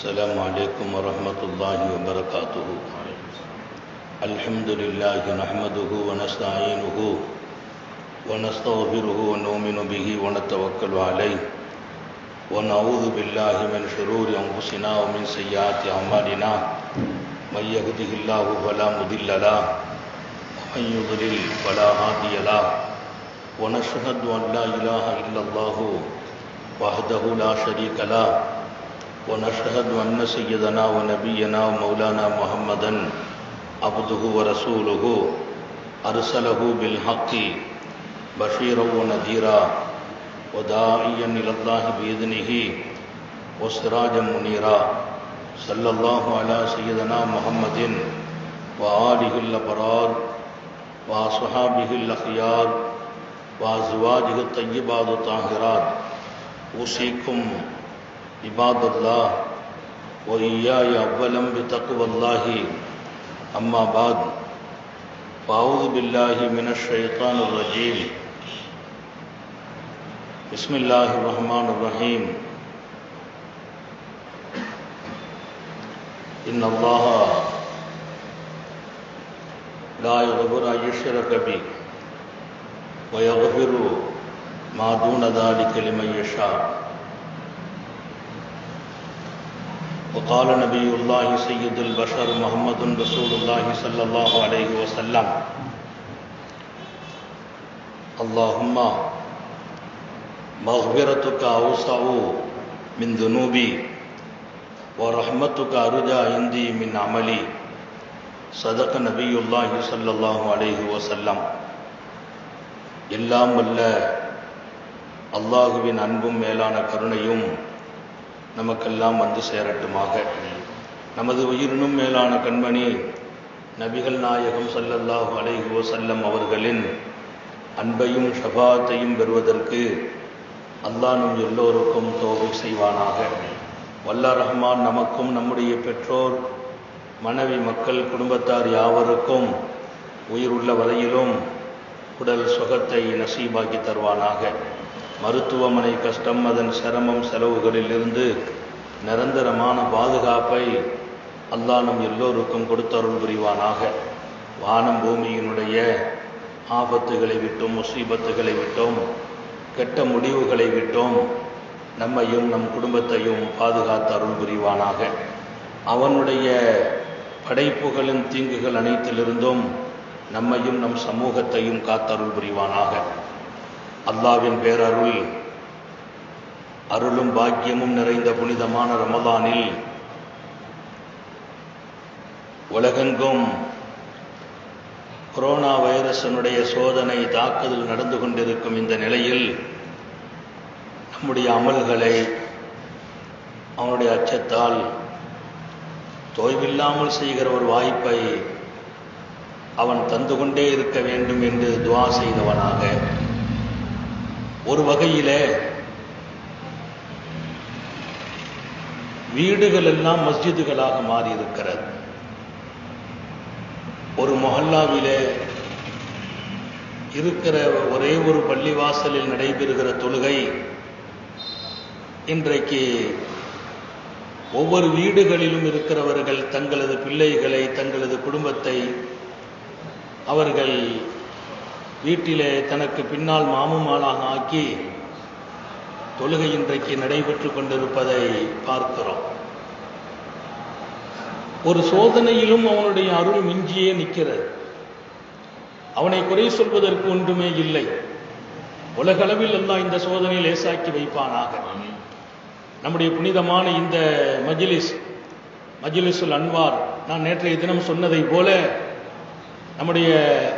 السلام عليكم ورحمة الله وبركاته. الحمد لله نحمده ونستعينه ونستغفره ونؤمن به ونتوكل عليه ونعوذ بالله من شرور أنفسنا ومن سيئات أعمالنا. من يهده الله فلا مضل له ومن يضلل فلا هادي له ونشهد أن لا إله إلا الله وحده لا شريك له ونشهد أن سيدنا ونبينا ومولانا محمدا عبده ورسوله أرسله بالحق بشيرا ونذيرا وداعيا إلى الله بإذنه وسراجا منيرا. صلى الله على سيدنا محمد وآله الأبرار وأصحابه الأخيار وأزواجه الطيبات الطاهرات. أوصيكم عباد الله وإياي أولا بتقوى الله. أما بعد فأعوذ بالله من الشيطان الرجيم. بسم الله الرحمن الرحيم. إن الله لا يغفر أن يشرك به ويغفر ما دون ذلك لمن يشاء. وقال نبي الله سيد البشر محمد رسول الله صلى الله عليه وسلم: اللهم مغفرتك أوسع من ذنوبي ورحمتك أرجى عندي من عملي. صدق نبي الله صلى الله عليه وسلم. எல்லாம் வல்ல அல்லாஹுவின் அன்பும் மேலான கருணையும் நமக்கெல்லாம் வந்து சேரட்டுமாக. நமது உயிரினும் மேலான கண்மணி நபிகள் நாயகம் ஸல்லல்லாஹு அலைஹி வஸல்லம் அவர்களின் அன்பையும் ஷஃபாஅத்தையும் பெறுவதற்கு அல்லாஹ் நம் எல்லோருக்கும் தௌஃபீக் செய்வானாக. வல்ல ரஹ்மான் நமக்கும் நம்முடைய பெற்றோர், மனைவி, மக்கள், குடும்பத்தார் யாவருக்கும் உயிருள்ள வரையிலும் உடல் சுகத்தை நசீபாக்கி தருவானாக. மருத்துவமனை கஷ்டம், அதன் சிரமம், செலவுகளிலிருந்து நிரந்தரமான பாதுகாப்பை அல்லாஹ் நம் எல்லோருக்கும் கொடுத்தருள் புரிவானாக. வானம் பூமியினுடைய ஆபத்துகளை விட்டும், முசீபத்துகளை விட்டும், கெட்ட முடிவுகளை விட்டும் நம்மையும் நம் குடும்பத்தையும் பாதுகாத்து அருள் புரிவானாக. அவனுடைய படைப்புகளின் தீங்குகள் அனைத்திலிருந்தும் நம்மையும் நம் சமூகத்தையும் காத்தருள் புரிவானாக. அல்லாஹ்வின் பேரருள், அருளும் பாக்கியமும் நிறைந்த புனிதமான ரமலானில் உலகெங்கும் கொரோனா வைரஸினுடைய சோதனை தாக்குதல் நடந்து கொண்டிருக்கும் இந்த நிலையில் நம்முடைய அமல்களை அவனுடைய அச்சத்தால் தொய்வில்லாமல் செய்கிற ஒரு வாய்ப்பை அவன் தந்து கொண்டே இருக்க வேண்டும் என்று துஆ செய்தவனாக, ஒரு வகையிலே வீடுகள் எல்லாம் மஸ்ஜிதுகளாக மாறியிருக்கிறது. ஒரு மொஹல்லாவிலே இருக்கிற ஒரே ஒரு பள்ளிவாசலில் நடைபெறுகிற தொழுகை இன்றைக்கு ஒவ்வொரு வீடுகளிலும் இருக்கிறவர்கள் தங்களது பிள்ளைகளை, தங்களது குடும்பத்தை அவர்கள் வீட்டிலே தனக்கு பின்னால் மாமுமாலாக ஆக்கி தொழுகை இன்றைக்கு நடைபெற்று கொண்டிருப்பதை பார்க்கிறோம். ஒரு சோதனையிலும் அவனுடைய அருள் மிஞ்சியே நிற்கிறது. அவனை குறை சொல்வதற்கு ஒன்றுமே இல்லை. உலகளவில் எல்லாம் இந்த சோதனையை லேசாக்கி வைப்பானாக. நம்முடைய புனிதமான இந்த மஜ்லிஸுல் அன்வார், நான் நேற்றைய தினம் சொன்னதை போல நம்முடைய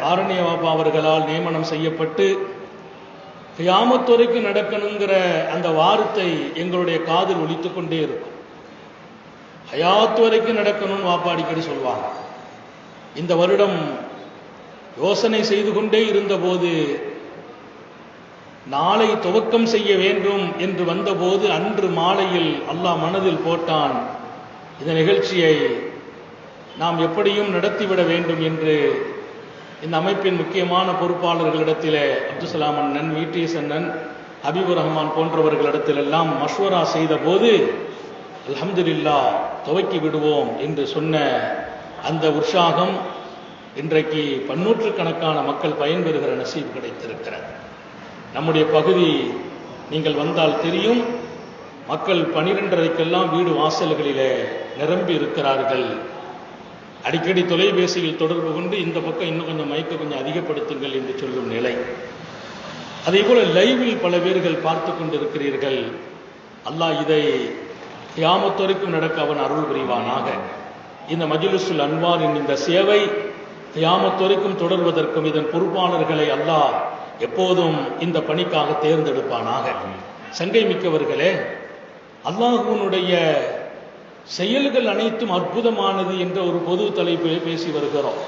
ஆரண்ய பாபா அவர்களால் நியமனம் செய்யப்பட்டு கியாமத் வரைக்கும் நடக்கணுங்கிற அந்த வார்த்தை எங்களுடைய காதில் ஒலித்து கொண்டே இருக்கும். ஹயாத் வரைக்கும் நடக்கணும்னு வாப்பா அடிக்கடி சொல்வாங்க. இந்த வருடம் யோசனை செய்து கொண்டே இருந்தபோது நாளை துவக்கம் செய்ய வேண்டும் என்று வந்தபோது அன்று மாலையில் அல்லாஹ் மனதில் போட்டான், இந்த நிகழ்ச்சியை நாம் எப்படியும் நடத்திவிட வேண்டும் என்று. இந்த அமைப்பின் முக்கியமான பொறுப்பாளர்களிடத்திலே அப்துல்சலாம் அண்ணன், விடிஎஸ் அண்ணன், ஹபீபுர் ரஹ்மான் போன்றவர்களிடத்திலெல்லாம் மஷ்வரா செய்த போது அல்ஹம்துலில்லாஹ் துவக்கி விடுவோம் என்று சொன்ன அந்த உற்சாகம் இன்றைக்கு பன்னூற்றுக்கணக்கான மக்கள் பயன்பெறுகிற நசீப் கிடைத்திருக்கிறது. நம்முடைய பகுதி நீங்கள் வந்தால் தெரியும், மக்கள் 12:30க்கெல்லாம் வீடு வாசல்களிலே நிரம்பி இருக்கிறார்கள். அடிக்கடி தொலைபேசியில் தொடர்பு கொண்டு இந்த பக்கம் இன்னும் கொஞ்சம் மைக்கை கொஞ்சம் அதிகப்படுத்துங்கள் என்று சொல்லும் நிலை. அதே போல லைவில் பல பேர்கள் பார்த்து கொண்டிருக்கிறீர்கள். அல்லாஹ் இதை கியாமத் வரைக்கும் நடக்க அவன் அருள் புரிவானாக. இந்த மஜ்லிஸுல் அன்வாரின் இந்த சேவை கியாமத் வரைக்கும் தொடர்வதற்கும் இதன் பொறுப்பாளர்களை அல்லாஹ் எப்போதும் இந்த பணிக்காக தேர்ந்தெடுப்பானாக. சங்கை மிக்கவர்களே, அல்லாஹ்வுடைய செயல்கள் அனைத்தும் அற்புதமானது என்ற ஒரு பொது தலைப்பில் பேசி வருகிறோம்.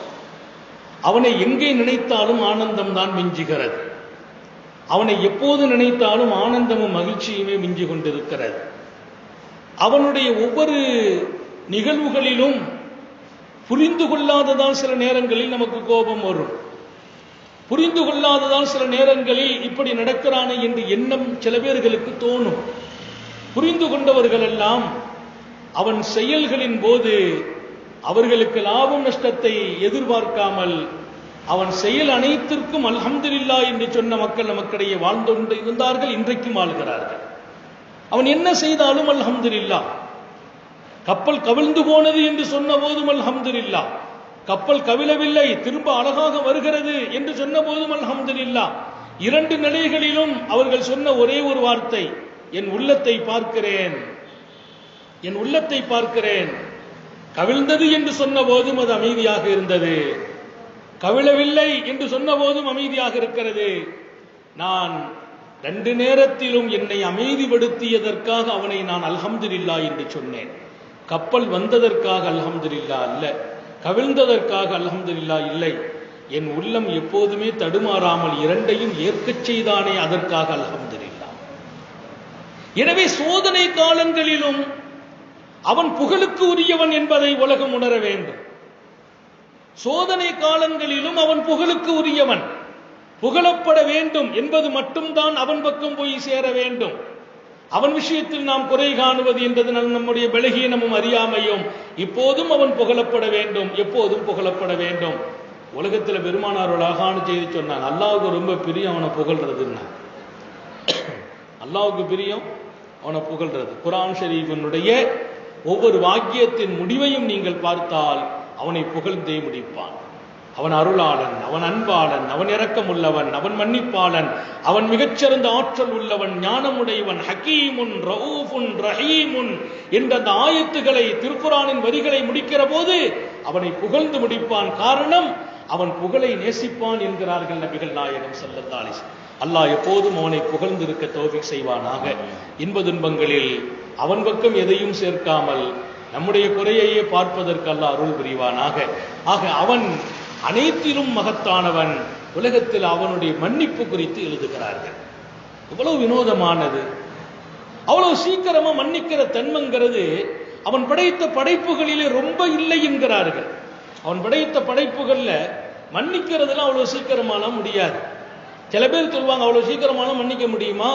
அவனை எங்கே நினைத்தாலும் ஆனந்தம் தான் மிஞ்சுகிறது. அவனை எப்போது நினைத்தாலும் ஆனந்தமும் மகிழ்ச்சியுமே மிஞ்சி கொண்டிருக்கிறது. அவனுடைய ஒவ்வொரு நிகழ்வுகளிலும் புரிந்து கொள்ளாததால் சில நேரங்களில் நமக்கு கோபம் வரும். புரிந்து கொள்ளாததால் சில நேரங்களில் இப்படி நடக்கிறானே என்று எண்ணம் சில பேர்களுக்கு தோணும். புரிந்து கொண்டவர்கள் எல்லாம் அவன் செயல்களின் போது அவர்களுக்கு லாபம் நஷ்டத்தை எதிர்பார்க்காமல் அவன் செயல் அனைத்திற்கும் அல்ஹம்துலில்லாஹ் என்று சொன்ன மக்கள் நமக்கிடையே வாழ்ந்து கொண்டு இருந்தார்கள், இன்றைக்கும் வாழ்கிறார்கள். அவன் என்ன செய்தாலும் அல்ஹம்துலில்லாஹ். கப்பல் கவிழ்ந்து போனது என்று சொன்ன போதும் அல்ஹம்துலில்லாஹ். கப்பல் கவிழவில்லை, திரும்ப அழகாக வருகிறது என்று சொன்ன போதும் அல்ஹம்துலில்லாஹ். இரண்டு நிலைகளிலும் அவர்கள் சொன்ன ஒரே ஒரு வார்த்தை, என் உள்ளத்தை பார்க்கிறேன், என் உள்ளத்தை பார்க்கிறேன். கவிழ்ந்தது என்று சொன்ன போதும் அது அமைதியாக இருந்தது, கவிழவில்லை என்று சொன்ன போதும் அமைதியாக இருக்கிறது. நான் ரெண்டு நேரத்திலும் என்னை அமைதிப்படுத்தியதற்காக அவனை நான் அல்ஹம்துலில்லாஹ் என்று சொன்னேன். கப்பல் வந்ததற்காக அல்ஹம்துலில்லாஹ் அல்ல, கவிழ்ந்ததற்காக அல்ஹம்துலில்லாஹ் இல்லை. என் உள்ளம் எப்போதுமே தடுமாறாமல் இரண்டையும் ஏற்கச் செய்தானே, அதற்காக அல்ஹம்துலில்லாஹ். எனவே சோதனை காலங்களிலும் அவன் புகழுக்கு உரியவன் என்பதை உலகம் உணர வேண்டும். சோதனை காலங்களிலும் அவன் புகழுக்கு உரியவன், புகழப்பட வேண்டும் என்பது மட்டும்தான் அவன் பக்கம் போய் சேர வேண்டும். அவன் விஷயத்தில் நாம் குறை காணுவது என்றது நம்முடைய பலகீனமும் அறியாமையும். இப்போதும் அவன் புகழப்பட வேண்டும், எப்போதும் புகழப்பட வேண்டும். உலகத்தில் பெருமானார் அழகான செய்தி சொன்னாங்க, அல்லாஹ்வுக்கு ரொம்ப பிரியம் அவனை புகழ்றதுன்னா. அல்லாஹ்வுக்கு பிரியம் அவனை புகழ்றது. குர்ஆன் ஷரீஃபினுடைய ஒவ்வொரு வாக்கியத்தின் முடிவையும் நீங்கள் பார்த்தால் அவனை புகழ்ந்தே முடிப்பான். அவன் அருளாளன், அவன் அன்பாளன், அவன் இரக்கமுள்ளவன், அவன் மன்னிப்பாளன், அவன் மிகச்சிறந்த ஆற்றல் உள்ளவன், ஞானமுடையவன், ஹக்கீமுன் ரഊஃபுன் ரஹீமுன் என்ற அந்த ஆயத்துகளை, திருக்குர்ஆனின் வரிகளை முடிக்கிற போது அவனை புகழ்ந்து முடிப்பான். காரணம், அவன் புகழை நேசிப்பான் என்கிறார்கள் நபிகள் நாயகம் ஸல்லல்லாஹு அலைஹி வஸல்லம். அல்லாஹ் எப்போதும் அவனை புகழ்ந்திருக்க தௌஃபீக் செய்வானாக. இன்ப துன்பங்களில் அவன் பக்கம் எதையும் சேர்க்காமல் நம்முடைய குறையையே பார்ப்பதற்கு அல்லாஹ் அருள் புரிவானாக. ஆக அவன் அனைத்திலும் மகத்தானவன். உலகத்தில் அவனுடைய மன்னிப்பு குறித்து எழுதுகிறார்கள். இவ்வளவு வினோதமானது, அவ்வளவு சீக்கிரமா மன்னிக்கிற தன்மைங்கிறது அவன் படைத்த படைப்புகளிலே ரொம்ப இல்லை என்கிறார்கள். அவன் படைத்த படைப்புகள்ல மன்னிக்கிறதுலாம் அவ்வளவு சீக்கிரமாலாம் முடியாது. சில பேர் சொல்லுவாங்க, அவ்வளவு சீக்கிரமான மன்னிக்க முடியுமா?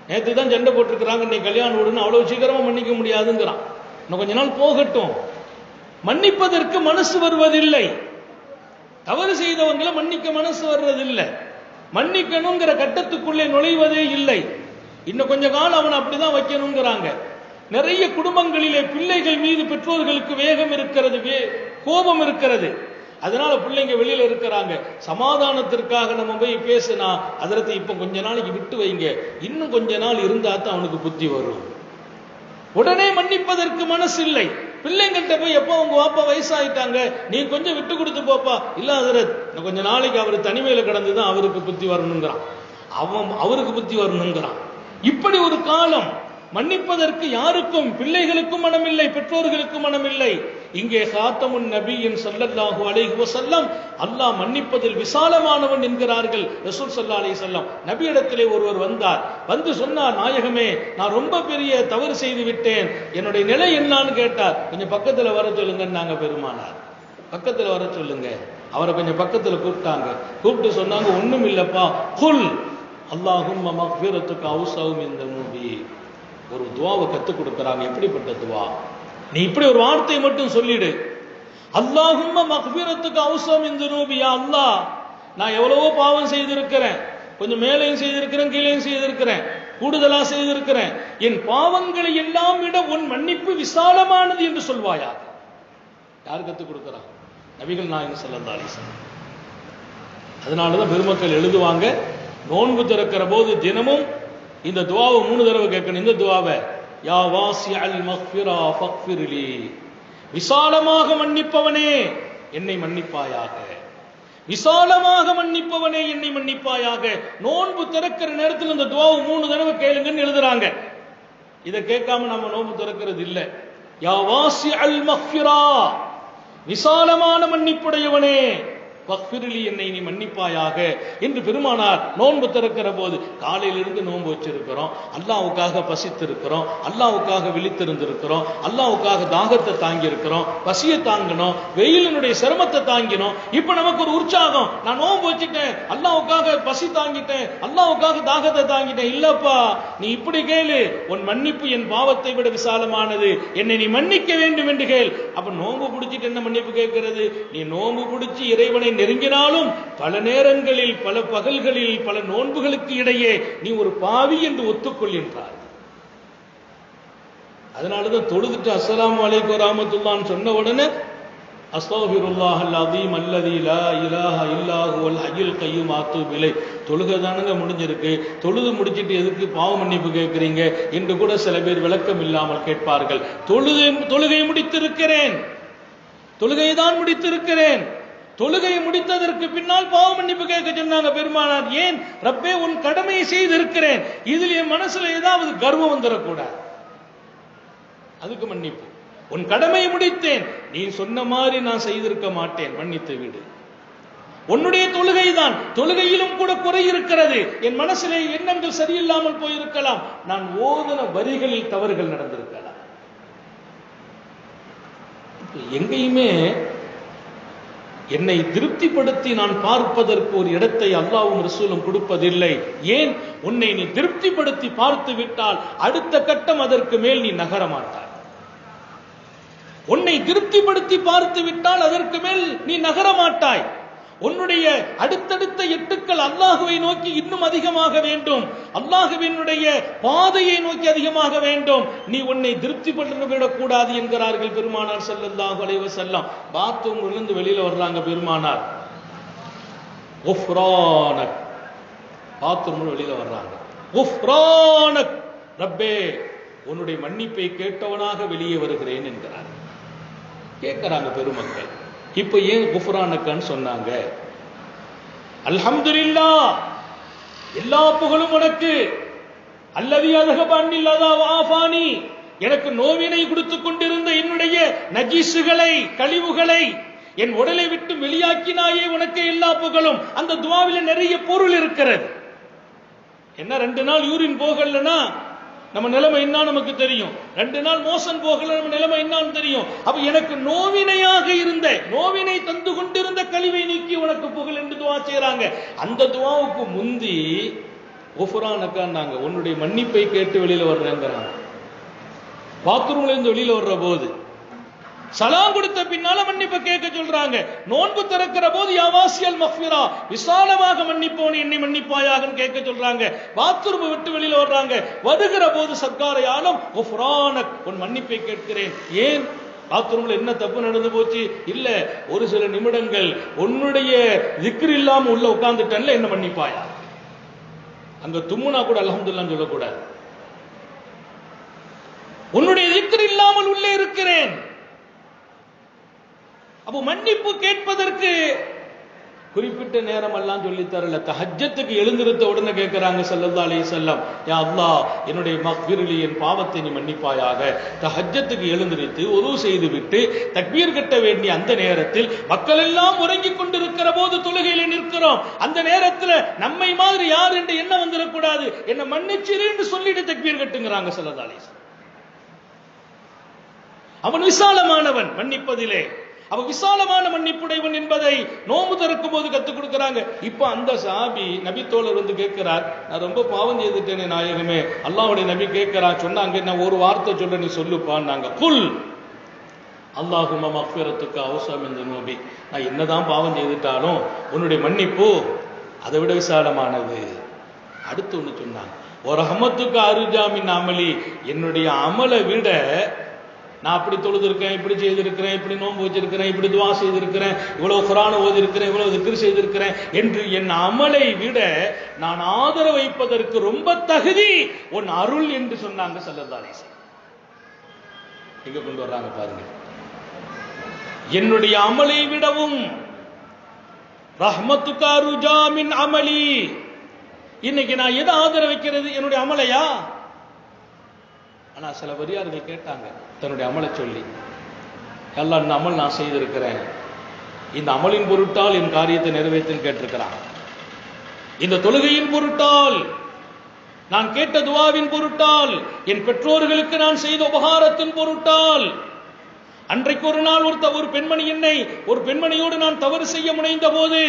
நேற்று தான் சண்டை போட்டிருக்கிறாங்க, நீ கல்யாணம் விடுன்னு அவ்வளவு சீக்கிரமா மன்னிக்க முடியாதுங்கிறான். இன்னும் கொஞ்ச நாள் போகட்டும். மன்னிப்பதற்கு மனசு வருவதில்லை. தவறு செய்தவங்களை மன்னிக்க மனசு வர்றதில்லை. மன்னிக்கணுங்கிற கட்டத்துக்குள்ளே நுழைவதே இல்லை. இன்னும் கொஞ்ச காலம் அவன் அப்படிதான் வைக்கணுங்கிறாங்க. நிறைய குடும்பங்களிலே பிள்ளைகள் மீது பெற்றோர்களுக்கு வேகம் இருக்கிறது, கோபம் இருக்கிறது. அதனால பிள்ளைங்க வெளியில இருக்கிறாங்க. சமாதானத்திற்காக நம்ம போய் பேசினா, அதற்கு இப்ப கொஞ்ச நாளைக்கு விட்டு வைங்க, இன்னும் கொஞ்ச நாள் இருந்தா தான் அவனுக்கு புத்தி வரும். உடனே மன்னிப்பதற்கு மனசு இல்லை. பிள்ளைங்கள்ட்ட போய், எப்போ உங்க வாப்பா வயசாயிட்டாங்க, நீ கொஞ்சம் விட்டு கொடுத்து போப்பா. இல்ல அதற்கு கொஞ்ச நாளைக்கு அவர் தனிமையில கிடந்துதான் அவருக்கு புத்தி வரணுங்கிறான், அவருக்கு புத்தி வரணுங்கிறான். இப்படி ஒரு காலம். மன்னிப்பதற்கு யாருக்கும், பிள்ளைகளுக்கும் மனமில்லை, பெற்றோர்களுக்கும் மனமில்லை. இங்கே காத்தமுன் நபியின் ஸல்லல்லாஹு அலைஹி வஸல்லம் அல்லாஹ் மன்னிப்பதில் விசாலமானவன் என்கிறார்கள். ரசூல் ஸல்லல்லாஹு அலைஹி வஸல்லம் நபியிடத்திலே ஒருவர் வந்தார். வந்து சொன்னார், நாயகமே, நான் ரொம்ப பெரிய தவறு செய்து விட்டேன், என்னுடைய நிலை என்னான்னு கேட்டார். கொஞ்சம் பக்கத்துல வர சொல்லுங்க. நாங்க பெருமானார், பக்கத்துல வர சொல்லுங்க. அவரை கொஞ்சம் பக்கத்துல கூப்பிட்டாங்க. கூப்பிட்டு சொன்னாங்க, ஒண்ணும் இல்லப்பா, குல் அல்லாஹும்ம மக்ஃபிரத்துக அவ்ஸவு மின் தனூபி. ஒரு துவாவை கத்துக் கொடுக்கிறாங்க. எப்படிப்பட்ட துவா? நீ இப்படி ஒரு வார்த்தை மட்டும் சொல்லிடு, அல்லாஹும்ம மக்ஃபிரத்துக்கு அவ்ஸம் மின் துனூபி. யா அல்லாஹ், நான் எவ்வளவோ பாவம் செய்திருக்கிறேன், கொஞ்சம் மேலையும் செய்திருக்கிறேன், கீழையும் செய்திருக்கிறேன், கூடுதலா செய்திருக்கிறேன். என் பாவங்களை எல்லாம் விட உன் மன்னிப்பு விசாலமானது என்று சொல்வாயாக. யார் கத்துக் கொடுக்கிறா? நபிகள் நாயகம் ஸல்லல்லாஹு அலைஹி வஸல்லம். அதனாலதான் பெருமக்கள் எழுதுவாங்க, நோன்பு திறக்கிற போது தினமும் இந்த துவாவை 3 தடவை கேட்கணும். இந்த துவாவை, யா வாசிஅல் மக்ஃபிரா ஃபக்ஃபிர்லி, விசாலமாக மன்னிப்பவனே என்னை மன்னிப்பாயாக, விசாலமாக மன்னிப்பவனே என்னை மன்னிப்பாயாக. நோன்பு திறக்கிற நேரத்தில் இந்த துவாவை 3 தடவை கேளுங்கன்னு எழுதுறாங்க. இதை கேட்காம நம்ம நோன்பு திறக்கிறது இல்லை. யா வாசிஅல் மக்ஃபிரா, விசாலமான மன்னிப்புடையவனே, ஃபக்ஃபிர்லி, என்னை நீ மன்னிப்பாயாக என்று பெருமானார் நோன்பு திறக்கிற போது, காலையிலிருந்து நோன்பு வச்சிருக்கிறோம், அல்லாஹ்வுக்காக பசித்திருக்கிறோம், அல்லாஹ்வுக்காக விழித்திருந்திருக்கிறோம், அல்லாஹ்வுக்காக தாகத்தை தாங்கி இருக்கிறோம், பசியை தாங்கினோம், வெயிலினுடைய சிரமத்தை தாங்கினோம். இப்ப நமக்கு ஒரு உற்சாகம், நான் நோன்பு வச்சுட்டேன், அல்லாஹ்வுக்காக பசி தாங்கிட்டேன், அல்லாஹ்வுக்காக தாகத்தை தாங்கிட்டேன். இல்லப்பா, நீ இப்படி கேளு, உன் மன்னிப்பு என் பாவத்தை விட விசாலமானது, என்னை நீ மன்னிக்க வேண்டும் என்று கேள். அப்ப நோன்பு பிடிச்சிட்டு என்ன மன்னிப்பு கேட்கிறது? நீ நோன்பு பிடிச்சி இறைவனை நெருங்கினாலும் பல நேரங்களில், பல பகல்களில், பல நோன்புகளுக்கு இடையே நீ ஒரு பாவி என்று ஒத்துக்கொள்கின்றார். அதனாலதான் தொழுதுட்டு அஸ்ஸலாமு அலைக்கும் வரஹ்மத்துல்லாஹ்னு சொன்ன உடனே அஸ்தக்ஃபிருல்லாஹல் அஸீம் அல்லதி லா இலாஹ இல்லா ஹுவல் ஹய்யுல் கய்யூம் அத்தூபு இலைஹ். தொழுகைதானுங்க முடிஞ்சிருக்கு, தொழுது முடிச்சிட்டு எதுக்கு பாவ மன்னிப்பு கேட்கிறீங்க என்று கூட சில பேர் விளக்கம் இல்லாமல் கேட்பார்கள். தொழுகை முடித்திருக்கிறேன், தொழுகைதான் முடித்திருக்கிறேன், தொழுகையை முடித்ததற்கு பின்னால் பாவ மன்னிப்பு கேட்க சொன்னாங்க பெருமானார். ஏன்? ரப்பே, உன் கடமையை செய்திருக்கிறேன், இதில் என் மனசுல ஏதாவது கர்வம் வந்துடக்கூடாது, அதுக்கு மன்னிப்பு. உன் கடமையை முடித்தேன், நீ சொன்ன மாதிரி நான் செய்திருக்க மாட்டேன், மன்னித்து விடு. உன்னுடைய தொழுகைதான், தொழுகையிலும் கூட குறை இருக்கிறது, என் மனசிலே எண்ணங்கள் சரியில்லாமல் போயிருக்கலாம், நான் ஓதுன வரிகளில் தவறுகள் நடந்திருக்கலாம். எங்கேயுமே என்னை திருப்திப்படுத்தி நான் பார்ப்பதற்கு ஒரு இடத்தை அல்லாஹ்வும் ரசூலும் கொடுப்பதில்லை. ஏன்? உன்னை நீ திருப்திப்படுத்தி பார்த்து விட்டால் அடுத்த கட்டம் அதற்கு மேல் நீ நகர மாட்டாய். உன்னை திருப்திப்படுத்தி பார்த்து விட்டால் அதற்கு மேல் நீ நகர மாட்டாய். உன்னுடைய அடுத்தடுத்த எட்டுக்கள் அல்லாஹுவை நோக்கி இன்னும் அதிகமாக வேண்டும், அல்லாஹுவினுடைய பாதையை நோக்கி அதிகமாக வேண்டும். நீ உன்னை திருப்திப்பட்டுவிடக் கூடாது என்கிறார்கள் பெருமானார் ஸல்லல்லாஹு அலைஹி வஸல்லம். பாத்ரூம்ல இருந்து வெளியில வர்றாங்க பெருமானார், குஃப்ரானக், பாத்ரூம்ல வெளியில வர்றாங்க, குஃப்ரானக் ரப்பே, உன்னுடைய மன்னிப்பை கேட்டவனாக வெளியே வருகிறேன் என்கிறார். கேட்கிறாங்க பெருமக்கள், இப்ப ஏன் குஃப்ரானக்கன்னு சொன்னாங்க? அல்ஹம்துலில்லாஹ், எல்லா புகழும் உனக்கு. அல்லதி அஸஹப அன்னில் அதா வ ஆஃபானி, எனக்கு நோவினை கொடுத்துக் கொண்டிருந்த என்னுடைய நஜீசுகளை, கழிவுகளை என் உடலை விட்டு வெளியாக்கினாயே, உனக்கு எல்லா புகழும். அந்த துஆவில நிறைய பொருள் இருக்கிறது. என்ன, 2 நாள் யூரின் போகலன்னா நம்ம நிலைமை என்ன நமக்கு தெரியும், 2 நாள் மோசன் போகல நம்ம நிலைமை என்னன்னு தெரியும். அப்ப எனக்கு நோவினையாக இருந்த, நோவினை தந்து கொண்டிருந்த கழிவை நீக்கி உனக்கு புகழ் என்று துஆ செய்றாங்க. அந்த துஆவுக்கு முந்தி குஃப்ரானக்கான்னாங்க, உன்னுடைய மன்னிப்பை கேட்டு வெளியில வர்றேங்கிறாங்க. பாத்ரூம்ல இருந்து வெளியில வர்ற போது சலாம் கொடுத்த பின்னால மன்னிப்பு கேட்க சொல்றாங்க. நோன்பு திறக்கிற போது யா வாசியல் மக்ஃபிரா, விசாலமாக மன்னிப்பவனே என்னை மன்னிப்பாயாக கேட்க சொல்றாங்க. பாத்ரூம் விட்டு வெளியில வர்றாங்க. வருகிற போது சர்க்காரையாலும் குஃப்ரானக், உன் மன்னிப்பை கேட்கிறேன். ஏன்? பாத்ரூம்ல என்ன தப்பு நடந்து போச்சு? இல்ல, ஒரு சில நிமிடங்கள் உன்னுடைய திக்ர் இல்லாம உள்ள உட்கார்ந்துட்டேன்ல, என்ன மன்னிப்பாயா. அங்க தும்முனா கூட அல்ஹம்துலில்லாஹ் சொல்லக்கூடாது. உன்னுடைய திக்ர் இல்லாமல் உள்ளே இருக்கிறேன். அப்போ மன்னிப்பு கேட்பதற்கு குறிப்பிட்ட நேரம் எல்லாம் சொல்லி தரல. தஹஜ்ஜத்துக்கு எழுந்திருந்த உடனே கேட்கிறாங்க ஸல்லல்லாஹு அலைஹி வஸல்லம், யா அல்லாஹ், என்னுடைய மக்ஃபிர்லி, என் பாவத்தை நீ மன்னிப்பாயாக. தஹஜ்ஜத்துக்கு எழுந்திருத்து உது செய்து விட்டு தக்பீர் கட்ட வேண்டிய அந்த நேரத்தில் மக்கள் எல்லாம் உறங்கிக் கொண்டிருக்கிற போது தொழுகையில நிற்கிறோம். அந்த நேரத்தில் நம்மை மாதிரி யார் என்று என்ன வந்துடக்கூடாது, என்ன மன்னிச்சிரு என்று சொல்லிட்டு தக்பீர் கட்டுங்கிறாங்க ஸல்லல்லாஹு அலைஹி வஸல்லம். அவன் விசாலமானவன் மன்னிப்பதிலே. அவ விசாலமான மன்னிப்புடையவன் என்பதை நோம்பு திறக்கும் போது கத்துக் கொடுக்கிறாங்க. இப்ப அந்த சஹாபி நபி தோழர் வந்து கேட்கிறார், நான் ரொம்ப பாவம் செய்துட்டேனே நாயகமே. அல்லாஹ்வுடைய நபி கேட்கிறான், சொன்னாங்க, நான் ஒரு வார்த்தை சொல்ல நீ சொல்லுப்பான்னாங்க. குல் அல்லாஹும்ம மக்ஃபிரத்துக்கு அவஸா மின் துனூபி. நான் என்னதான் பாவம் செய்துட்டாலும் உன்னுடைய மன்னிப்பு அதை விட விசாலமானது. அடுத்து ஒண்ணு சொன்னாங்க, ஒரு ரஹ்மத்துக்கு அர்ஜா மின் அமலி. என்னுடைய அமலை விட நான் அப்படி தொழுதிருக்கேன், இப்படி செய்திருக்கிறேன், இப்படி நோன்பு வச்சிருக்கிறேன், இப்படி துவா செய்திருக்கிறேன், இவ்வளவு குர்ஆன் ஓதி இருக்கிறேன், இவ்வளவு திக்ர் செய்திருக்கிறேன் என்று என் அமலை விட நான் ஆதரவு வைப்பதற்கு ரொம்ப தகுதி உன் அருள் என்று சொன்னாங்க ஸல்லல்லாஹு அலைஹி வஸல்லம். எங்க கொண்டு வர்றாங்க பாருங்க. என்னுடைய அமலை விடவும் ரஹ்மத்துக அர்ஜா மின் அமலி. இன்னைக்கு நான் எதை ஆதரவு வைக்கிறது? என்னுடைய அமலையா? ஆனா சில பெரியார்கள் கேட்டாங்க தன்னுடைய அமலை சொல்லி, அல்லாஹ் இந்த அமல் நான் செய்திருக்கிறேன், இந்த அமலின் பொருட்டால் என் காரியத்தை நிறைவேற்றுன்னு கேட்டிருக்கிறான். இந்த தொழுகையின் பொருட்டால், நான் கேட்ட துவாவின் பொருட்டால், என் பெற்றோர்களுக்கு நான் செய்த உபகாரத்தின் பொருட்டால், அன்றைக்கு ஒரு நாள் ஒரு பெண்மணியோடு நான் தவறு செய்ய முனைந்த போது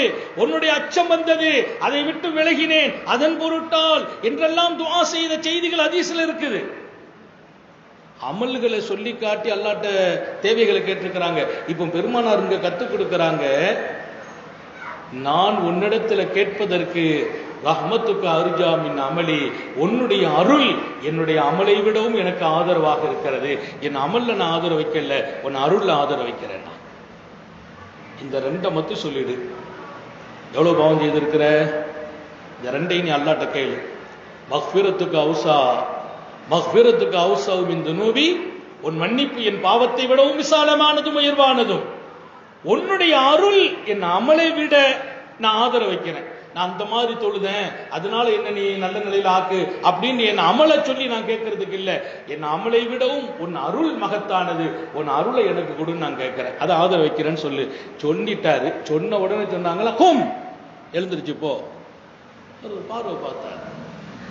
உன்னுடைய அச்சம் வந்தது, அதை விட்டு விலகினேன், அதன் பொருட்டால் என்றெல்லாம் துஆ செய்த செய்திகள் ஹதீஸ்ல இருக்குது. அமல்களை சொல்லி காட்டி அல்லாஹ்ட்ட தேவைகளை கேட்டிருக்கிறாங்க. இப்போ பெருமானார் இங்க கத்துக் கொடுக்கிறாங்க, நான் உன்னிடத்துல கேட்பதற்கு ரஹ்மத்துக்கு அர்ஜா மின் அமலி, உன்னுடைய அருள் என்னுடைய அமலை விடவும் எனக்கு ஆதரவாக இருக்கிறது. என் அமல்ல நான் ஆதரவு வைக்கல, உன் அருள்ல ஆதரவு வைக்கிறேன். இந்த ரெண்டை மட்டும் சொல்லிடு. எவ்வளவு பாவம் செய்திருக்கிற? இந்த ரெண்டையும் நீ அல்லாஹ்ட்ட கேளு. மக்ஃபிரத்துக்கு அவ்ஸா மின் துனூபி, உன் மன்னிப்பு என் பாவத்தை விடவும் விசாலமானதும் உயர்வானதும். உன்னுடைய அருள் என் அமலை விட நான் ஆதரவு வைக்கிறேன். நான் அந்த மாதிரி தொழுதேன், அதனால என்ன நீ நல்ல நிலையில ஆக்கு அப்படின்னு என் அமலை சொல்லி நான் கேட்கறதுக்கு இல்ல, என் அமலை விடவும் உன் அருள் மகத்தானது, உன் அருளை எனக்கு கொடுன்னு நான் கேட்கிறேன், அதை ஆதரவு வைக்கிறேன்னு சொல்லு. சொல்லிட்டாரு. சொன்ன உடனே சொன்னாங்களா, ஹும் எழுந்திருச்சு போ. ஒரு பார்வை பார்த்தார்.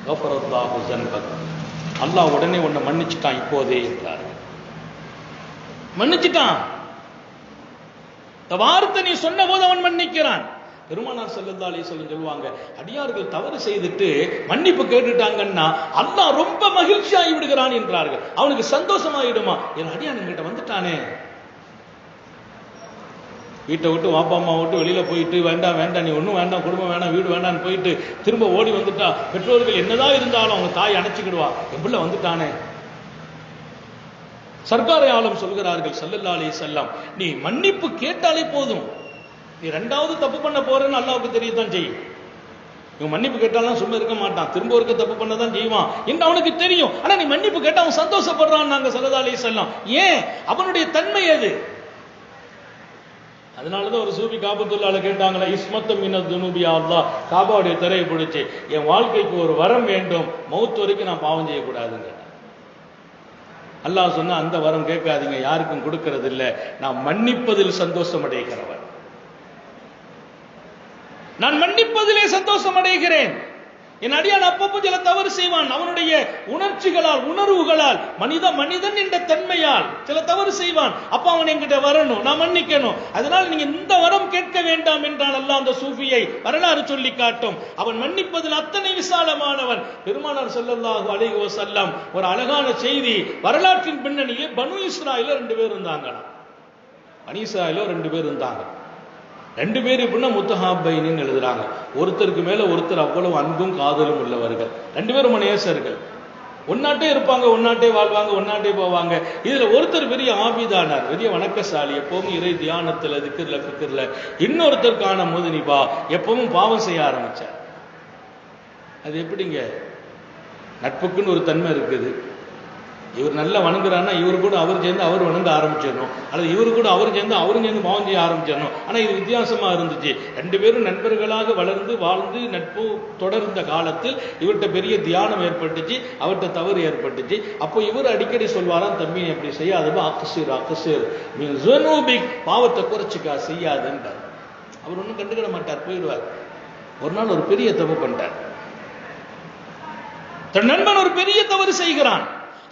கஃபரல்லாஹு ஸன்பக், அல்லாஹ் உடனே உன்னை மன்னிச்சுட்டான் இப்போதே என்றார். மன்னிச்சுட்டான். இந்த வார்த்தை நீ சொன்ன போது அவன் மன்னிக்கிறான். பெருமானார் ஸல்லல்லாஹு அலைஹி வஸல்லம் சொல்லுவாங்க, அடியார்கள் தவறு செய்துட்டு மன்னிப்பு கேட்டுட்டாங்கன்னா அல்லாஹ் ரொம்ப மகிழ்ச்சி ஆகி விடுகிறான் என்றார்கள். அவனுக்கு சந்தோஷமாயிடுமா, என் அடியான் என்கிட்ட வந்துட்டானே. வீட்டை விட்டு வாப்பா அம்மா விட்டு வெளியில போயிட்டு வேண்டாம் நீ ஒன்றும் வேண்டாம், குடும்பம் வேண்டாம், வீடு வேண்டாம்னு போயிட்டு திரும்ப ஓடி வந்துட்டா பெற்றோர்கள் என்னதான் இருந்தாலும் அவங்க தாய் அணைச்சிக்கிடுவா, என் பிள்ளை வந்துட்டானே. சர்க்காரை ஆலம் சொல்கிறார்கள் ஸல்லல்லாஹு அலைஹி வஸல்லம், நீ மன்னிப்பு கேட்டாலே போதும், நீ ரெண்டாவது தப்பு பண்ண போறேன்னு அல்லாஹ்வுக்கு தெரியத்தான் செய்யும். இவன் மன்னிப்பு கேட்டாலும் சும்மா இருக்க மாட்டான், திரும்ப ஒருக்க தப்பு பண்ணதான் செய்வான் என்று அவனுக்கு தெரியும். ஆனா நீ மன்னிப்பு கேட்டா அவன் சந்தோஷப்படுறான் நாங்க ஸல்லல்லாஹு அலைஹி வஸல்லம். ஏன்? அவனுடைய தன்மை அது. அதனாலதான் ஒரு சூஃபி காபத்துல்லாஹ்ல கேட்டாங்களா, இஸ்மத்து மினத் துனூபி யா அல்லாஹ், காபாவுடைய திரையை பிடிச்சு என் வாழ்க்கைக்கு ஒரு வரம் வேண்டும், மௌத் வரைக்கும் நான் பாவம் செய்யக்கூடாதுங்க. அல்லாஹ் சொன்னா அந்த வரம் கேட்காதீங்க, யாருக்கும் கொடுக்கறது இல்லை, நான் மன்னிப்பதில் சந்தோஷம் அடைகிறவன், நான் மன்னிப்பதிலே சந்தோஷம் அடைகிறேன். என் அடியான் அப்பப்போ சில தவறு செய்வான், அவனுடைய உணர்ச்சிகளால் உணர்வுகளால் மனிதன் என்ற தன்மையால் சில தவறு செய்வான். அப்ப அவன் என்கிட்ட வரணும், நான் மன்னிக்கணும். அதனால நீங்க இந்த வரம் கேட்க வேண்டாம் என்றால் அல்லாஹ் அந்த சூஃபியை வரலாறு சொல்லி காட்டும். அவன் மன்னிப்பதில் அத்தனை விசாலமானவன். பெருமானார் ஸல்லல்லாஹு அலைஹி வஸல்லம் ஒரு அழகான செய்தி, வரலாற்றின் பின்னணியிலே பனு இஸ்ராயேல 2 பேர் இருந்தாங்களாம். பனு இஸ்ராயேல 2 பேர் இருந்தாங்க. 2 பேர் எப்படின்னா முத்தஹாபைன்னு எழுதுறாங்க. ஒருத்தருக்கு மேல ஒருத்தர் அவ்வளவு அன்பும் காதலும் உள்ளவர்கள். 2 பேரும் மனேசர்கள். ஒன்னாட்டே இருப்பாங்க, ஒன்னாட்டே வாழ்வாங்க, ஒன்னாட்டே போவாங்க. இதுல ஒருத்தர் பெரிய ஆபிதானார், பெரிய வணக்கசாலி, எப்பவும் இறை தியானத்துல திக்ர்ல ஃபிக்ர்ல. இன்னொருத்தர் காணும் போது நிபா, எப்பவும் பாவம் செய்ய ஆரம்பிச்சார். அது எப்படிங்க? நட்புக்குன்னு ஒரு தன்மை இருக்குது. இவர் நல்லா வணங்குறான்னா இவர் கூட அவர் சேர்ந்து அவர் வணங்க ஆரம்பிச்சிடணும், அல்லது இவரு கூட அவர் சேர்ந்து அவரும் சேர்ந்து பாவம் செய்ய ஆரம்பிச்சிடணும். ஆனா இது வித்தியாசமா இருந்துச்சு. 2 பேரும் நண்பர்களாக வளர்ந்து வாழ்ந்து நட்பு தொடர்ந்த காலத்தில் இவர்கிட்ட பெரிய தியானம் ஏற்பட்டுச்சு, அவர்கிட்ட தவறு ஏற்பட்டுச்சு. அப்போ இவர் அடிக்கடி சொல்வாராம், தம்பி எப்படி செய்யாதப்போ அக்சிர் மீன் ஜுனூபிக், பாவத்தை குறைச்சிக்கா செய்யாதுன்றார். அவர் ஒன்றும் கண்டுக்கிட மாட்டார், போயிடுவார். ஒரு நாள் ஒரு பெரிய தப்பு பண்ணிட்டார். தன் நண்பன் ஒரு பெரிய தவறு செய்கிறான்.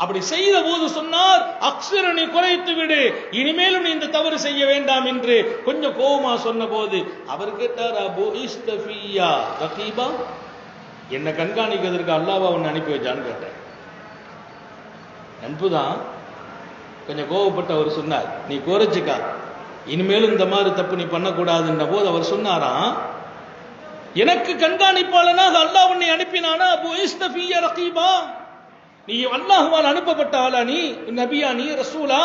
அப்படி செய்த போது சொன்னார், அக்ஸர நீ குறைத்து விடு, இனிமேலும் நீ இந்த தவறு செய்ய வேண்டாம் என்று கொஞ்சம் கோபமா சொன்ன போது அவர் கேட்டார், அபு இஸ்தஃபியா ரகீபா, என்ன கண்காணிக்கிறதுக்கு அல்லாஹ் உன்னை அனுப்பி வச்சான்னு கேட்டார். அன்புதான். கொஞ்சம் கோபப்பட்டு அவர் சொன்னார், நீ குறைச்சிக்கா, இனிமேலும் இந்த மாதிரி தப்பு நீ பண்ணக்கூடாதுன்ற போது அவர் சொன்னாராம், எனக்கு கண்காணிப்பாளனாக அல்லாஹ் உன்னை அனுப்பினானா, அபு இஸ்தஃபியா ரகீபா, நீ அல்லாஹ்வால் அனுப்பப்பட்ட ஆளா, நீ நபியா, நீ ரசூலா,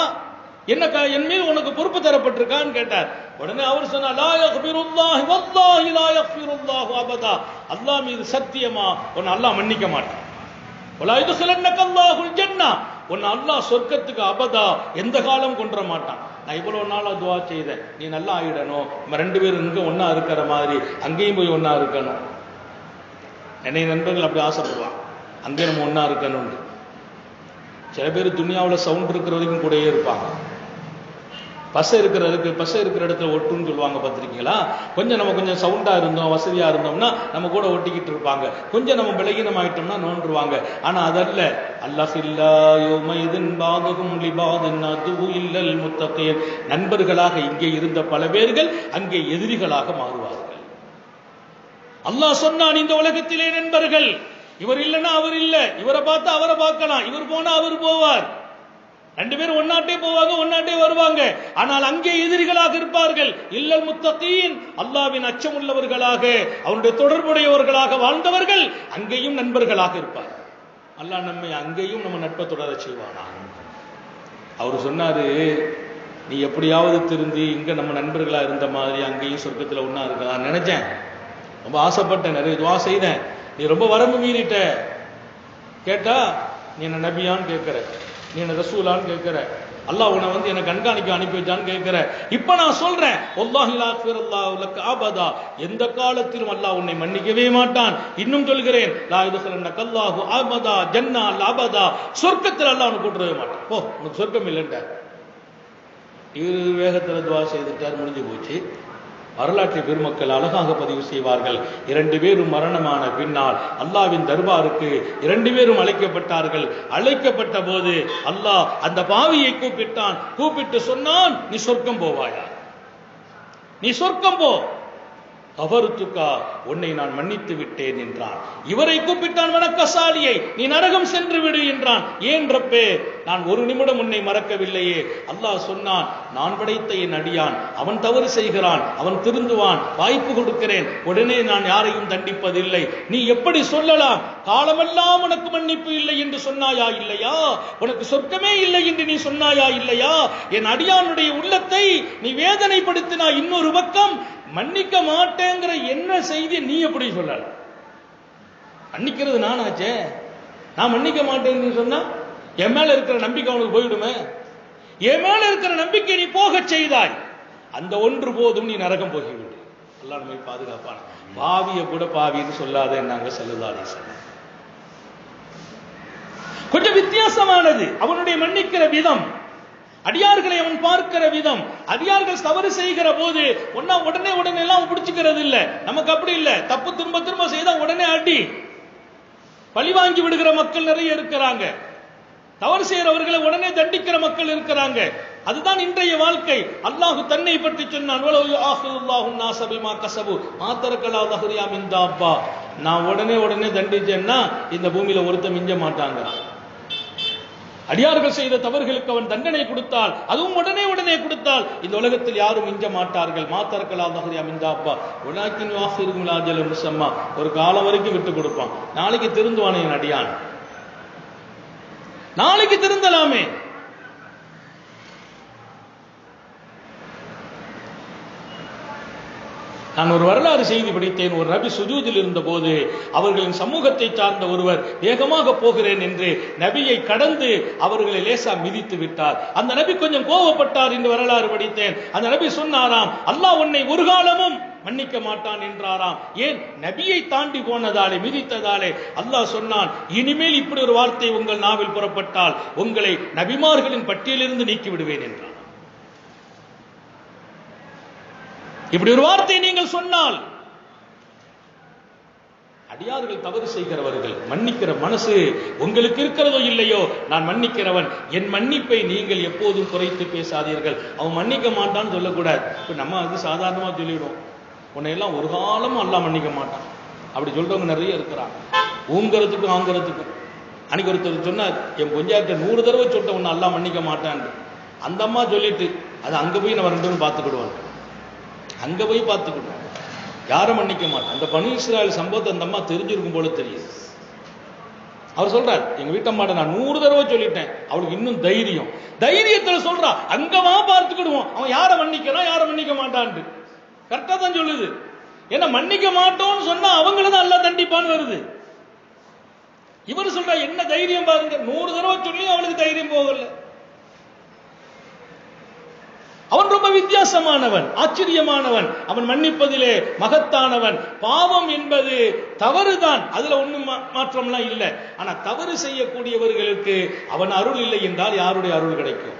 என் மீது உனக்கு பொறுப்பு தரப்பட்டிருக்கான்னு கேட்டார். உடனே அவர் சொன்னார், லா யக்ஃபிருல்லாஹி வல்லாஹி லா யக்ஃபிருல்லாஹு அபதா, அல்லாஹ் மீது சத்தியமா உன்னை அல்லாஹ் மன்னிக்க மாட்டான். வலா யதுகிலன்னக அல்லாஹுல் ஜன்னah, உன்னை அல்லாஹ் சொர்க்கத்துக்கு அபதா எந்த காலம் கொன்ற மாட்டான். நான் இவ்வளவு நாளா துவா செய்தேன், நீ நல்லா ஆயிடணும், நம்ம 2 பேரும் இங்க ஒன்னா இருக்கிற மாதிரி அங்கேயும் போய் ஒன்னா இருக்கணும். என்னை நண்பர்கள் அப்படி ஆசைப்படுவான், அங்கே நம்ம ஒன்னா இருக்கணும். சில பேர் துனியாவில் சவுண்ட் இருக்கிற வரைக்கும் கூடயே இருப்பாங்க. பசை இருக்கிற இடத்துல ஒட்டுன்னு சொல்லுவாங்க, பார்த்துருக்கீங்களா? கொஞ்சம் சவுண்டா இருந்தோம், வசதியா இருந்தோம்னா நம்ம கூட ஒட்டிக்கிட்டு இருப்பாங்க. கொஞ்சம் நம்ம பலகீனம் ஆயிட்டோம்னா நோண்டுருவாங்க. ஆனா அதல்ல, அல்லாஹில்லா யௌமைதின் பாதுகும் லிபாதின் அதுவு இல்லல் முத்தகீன், நண்பர்களாக இங்கே இருந்த பல பேர்கள் அங்கே எதிரிகளாக மாறுவார்கள். அல்லாஹ் சொன்னான், இந்த உலகத்திலே நண்பர்கள், இவர் இல்லைன்னா அவர் இல்ல, இவரை பார்த்தா அவரை பார்க்கலாம், இவர் போனா அவர் போவார், 2 பேரும் ஒன்னாட்டே போவாங்க, ஒன்னாட்டே வருவாங்க. ஆனால் அங்கே எதிரிகளாக இருப்பார்கள். இல்லல் முத்தகீன், அல்லாஹ்வின் அச்சம் உள்ளவர்களாக, அவருடைய தொடர்புடையவர்களாக வாழ்ந்தவர்கள் அங்கேயும் நண்பர்களாக இருப்பார். அல்லாஹ் நம்மை அங்கேயும் நம்ம நட்பை தொடர செய்வானா. அவர் சொன்னாரு, நீ எப்படியாவது திருந்தி இங்க நம்ம நண்பர்களா இருந்த மாதிரி அங்கேயும் சொர்க்கத்துல ஒன்னா இருக்கலாம் நினைச்சேன், ரொம்ப ஆசைப்பட்டேன், நிறைய துவா செய்தேன், நீ ரொம்ப வரம்பு மீறிட்ட. கேட்டா நீ என்ன நபியான்னு கேட்கிற, நீ என்ன ரசூலான்னு கேட்கிற, அல்லாஹ் உன்னை வந்து என்ன கண்காணிக்க அனுப்பி வச்சான்னு கேட்கிற. இப்ப நான் சொல்றேன், வல்லாஹி லா யக்ஃபிருல்லாஹு லக அபதா, எந்த காலத்திலும் அல்லாஹ் உன்னை மன்னிக்கவே மாட்டான். இன்னும் சொல்கிறேன், லா யதுகிலன்னக அல்லாஹு அபதா ஜன்னா அபதா, சொர்க்கத்தில் அல்லாஹ் உன்னை கூட்டவே மாட்டான். ஓ, உனக்கு சொர்க்கம் இல்லைன்றார். இவர் வேகத்தில் துவா செய்துட்டார், முடிஞ்சு போச்சு. வரலாற்று பெருமக்கள் அழகாக பதிவு செய்வார்கள், 2 பேரும் மரணமான பின்னால் அல்லாஹ்வின் தர்பாருக்கு 2 பேரும் அழைக்கப்பட்டார்கள். அழைக்கப்பட்ட போது அல்லாஹ் அந்த பாவியை கூப்பிட்டான். கூப்பிட்டு சொன்னான், நீ சொர்க்கம் போவாயா, நீ சொர்க்கம் போ, கஃபர்துகா, உன்னை நான் மன்னித்து விட்டேன் என்றான். இவரை கூப்பிட்டான், வணக்கசாலியை, நீ நரகம் சென்று விடு என்றான். ஏன் ரப்பே, நான் ஒரு நிமிடம் உன்னை மறக்கவில்லையே. அல்லாஹ் சொன்னான், நான் படைத்த என் அடியான், அவன் தவறு செய்கிறான், அவன் திருந்துவான், வாய்ப்பு கொடுக்கிறேன், உடனே நான் யாரையும் தண்டிப்பதில்லை. நீ எப்படி சொல்லலாம், காலமெல்லாம் உனக்கு மன்னிப்பு இல்லை என்று சொன்னாயா இல்லையா, உனக்கு சொர்க்கமே இல்லை என்று நீ சொன்னாயா இல்லையா, என் அடியானுடைய உள்ளத்தை நீ வேதனைப்படுத்தினா, இன்னொரு பக்கம் மன்னிக்க மாட்டேங்கிற என்ன செய்தி நீ எப்படி சொல்லலாம்? மன்னிக்கிறது நானாச்சே, நான் மன்னிக்க மாட்டேன்னு சொன்னா என் மேல இருக்கிற நம்பிக்கை அவனுக்கு போயிடுமே. என் மேல இருக்கிற நம்பிக்கை நீ போக செய்தாய், அந்த ஒன்று போதும், நீ நரகம் போகிவிடு. அல்லாஹ் நம்மை பாதுகாப்பான. பாவிய கூட பாவின்னு சொல்லாத நாங்க செல்லுதாலே சொல்ல. கொஞ்சம் வித்தியாசமானது அவனுடைய மன்னிக்கிற விதம், அடியார்களை அவன் பார்க்கிற விதம். அடியார்கள் தவறு செய்கிற போது உடனே எல்லாம் பிடிச்சுக்கிறது இல்ல, நமக்கு அப்படி இல்ல. தப்பு திரும்ப திரும்ப செய்தா உடனே அடி, பழி வாங்கி விடுகிற மக்கள் நிறைய இருக்கிறாங்க. தவறு செய்கிறவர்களை உடனே தண்டிக்கிற மக்கள் இருக்கிறாங்க. அதுதான் இன்றைய வாழ்க்கை. அல்லாஹ் தன்னை பற்றி சொன்னான், நான் உடனே தண்டிச்சேன்னா இந்த பூமியில ஒருத்தன் மிஞ்ச மாட்டாங்க. அடியார்கள் செய்த தவறுகளுக்கு அவன் தண்டனை கொடுத்தால், அதுவும் உடனே கொடுத்தால், இந்த உலகத்தில் யாரும் மிஞ்ச மாட்டார்கள். ஒரு காலம் வரைக்கும் விட்டு கொடுப்பான், நாளைக்கு திருந்துவானே என் அடியான், நாளைக்கு திருந்தலாமே. நான் ஒரு வரலாறு செய்தி படித்தேன். ஒரு நபி சுஜூதில் இருந்த போது அவர்களின் சமூகத்தை சார்ந்த ஒருவர் வேகமாக போகிறேன் என்று நபியை கடந்து அவர்களை லேசா மிதித்து விட்டார். அந்த நபி கொஞ்சம் கோபப்பட்டார் என்று வரலாறு படித்தேன். அந்த நபி சொன்னாராம், அல்லாஹ் உன்னை ஒரு காலமும் மன்னிக்க மாட்டான் என்றாராம். ஏன்? நபியை தாண்டி போனதாலே, மிதித்ததாலே. அல்லாஹ் சொன்னான், இனிமேல் இப்படி ஒரு வார்த்தை உங்கள் நாவில் புறப்பட்டால் உங்களை நபிமார்களின் பட்டியலிருந்து நீக்கி விடுவேன் என்றார். இப்படி ஒரு வார்த்தை நீங்கள் சொன்னால் அடியார்கள் தவறு செய்கிறவர்கள் மன்னிக்கிற மனசு உங்களுக்கு இருக்கிறதோ இல்லையோ, நான் மன்னிக்கிறவன், என் மன்னிப்பை நீங்கள் எப்போதும் குறைத்து பேசாதீர்கள். அவன் மன்னிக்க மாட்டான்னு சொல்லக்கூடாது. இப்ப நம்ம அது சாதாரணமா சொல்லிடுவோம், உன்னை எல்லாம் ஒரு காலமும் அல்லாஹ் மன்னிக்க மாட்டான். அப்படி சொல்றவங்க நிறைய இருக்கிறாங்க, ஊங்கிறதுக்கும் ஆங்கிறதுக்கும். அன்னைக்கு ஒருத்தர் சொன்னார், என் பொஞ்சாயத்தை 100 தடவை சொல்லிட்ட உன்னை அல்லாஹ் மன்னிக்க மாட்டான். அந்த அம்மா சொல்லிட்டு அது அங்க போய் நம்ம 2 பேரும் பார்த்துக்கிடுவாங்க, அங்க போய் பார்த்துக்கிடுவோம், யாரும் மன்னிக்க மாட்டோம். அந்த பனு இஸ்ராயல் சம்பவத்தை அந்த அம்மா தெரிஞ்சிருக்கும் போல தெரியுது. அவர் சொல்றார், எங்க வீட்டம்மாட்ட நான் 100 தடவை சொல்லிட்டேன். அவளுக்கு இன்னும் தைரியத்துல சொல்றா, அங்கமா பார்த்துக்கிடுவோம், அவன் யாரை மன்னிக்கிறான் யாரை மன்னிக்க மாட்டான்ட்டு. கரெக்டா தான் சொல்லுது. ஏன்னா மன்னிக்க மாட்டோம்னு சொன்னா அவங்களதான் எல்லாம் தண்டிப்பான்னு வருது. இவர் சொல்றா, என்ன தைரியம் பாருங்க, 100 தடவை சொல்லி அவளுக்கு தைரியம் போகல. அவன் ரொம்ப வித்தியாசமானவன், ஆச்சரியமானவன், அவன் மன்னிப்பதிலே மகத்தானவன். பாவம் என்பது தவறுதான், அதுல ஒண்ணும் மாற்றம்லாம் இல்லை. ஆனா தவறு செய்யக்கூடியவர்களுக்கு அவன் அருள் இல்லை என்றால் யாருடைய அருள் கிடைக்கும்?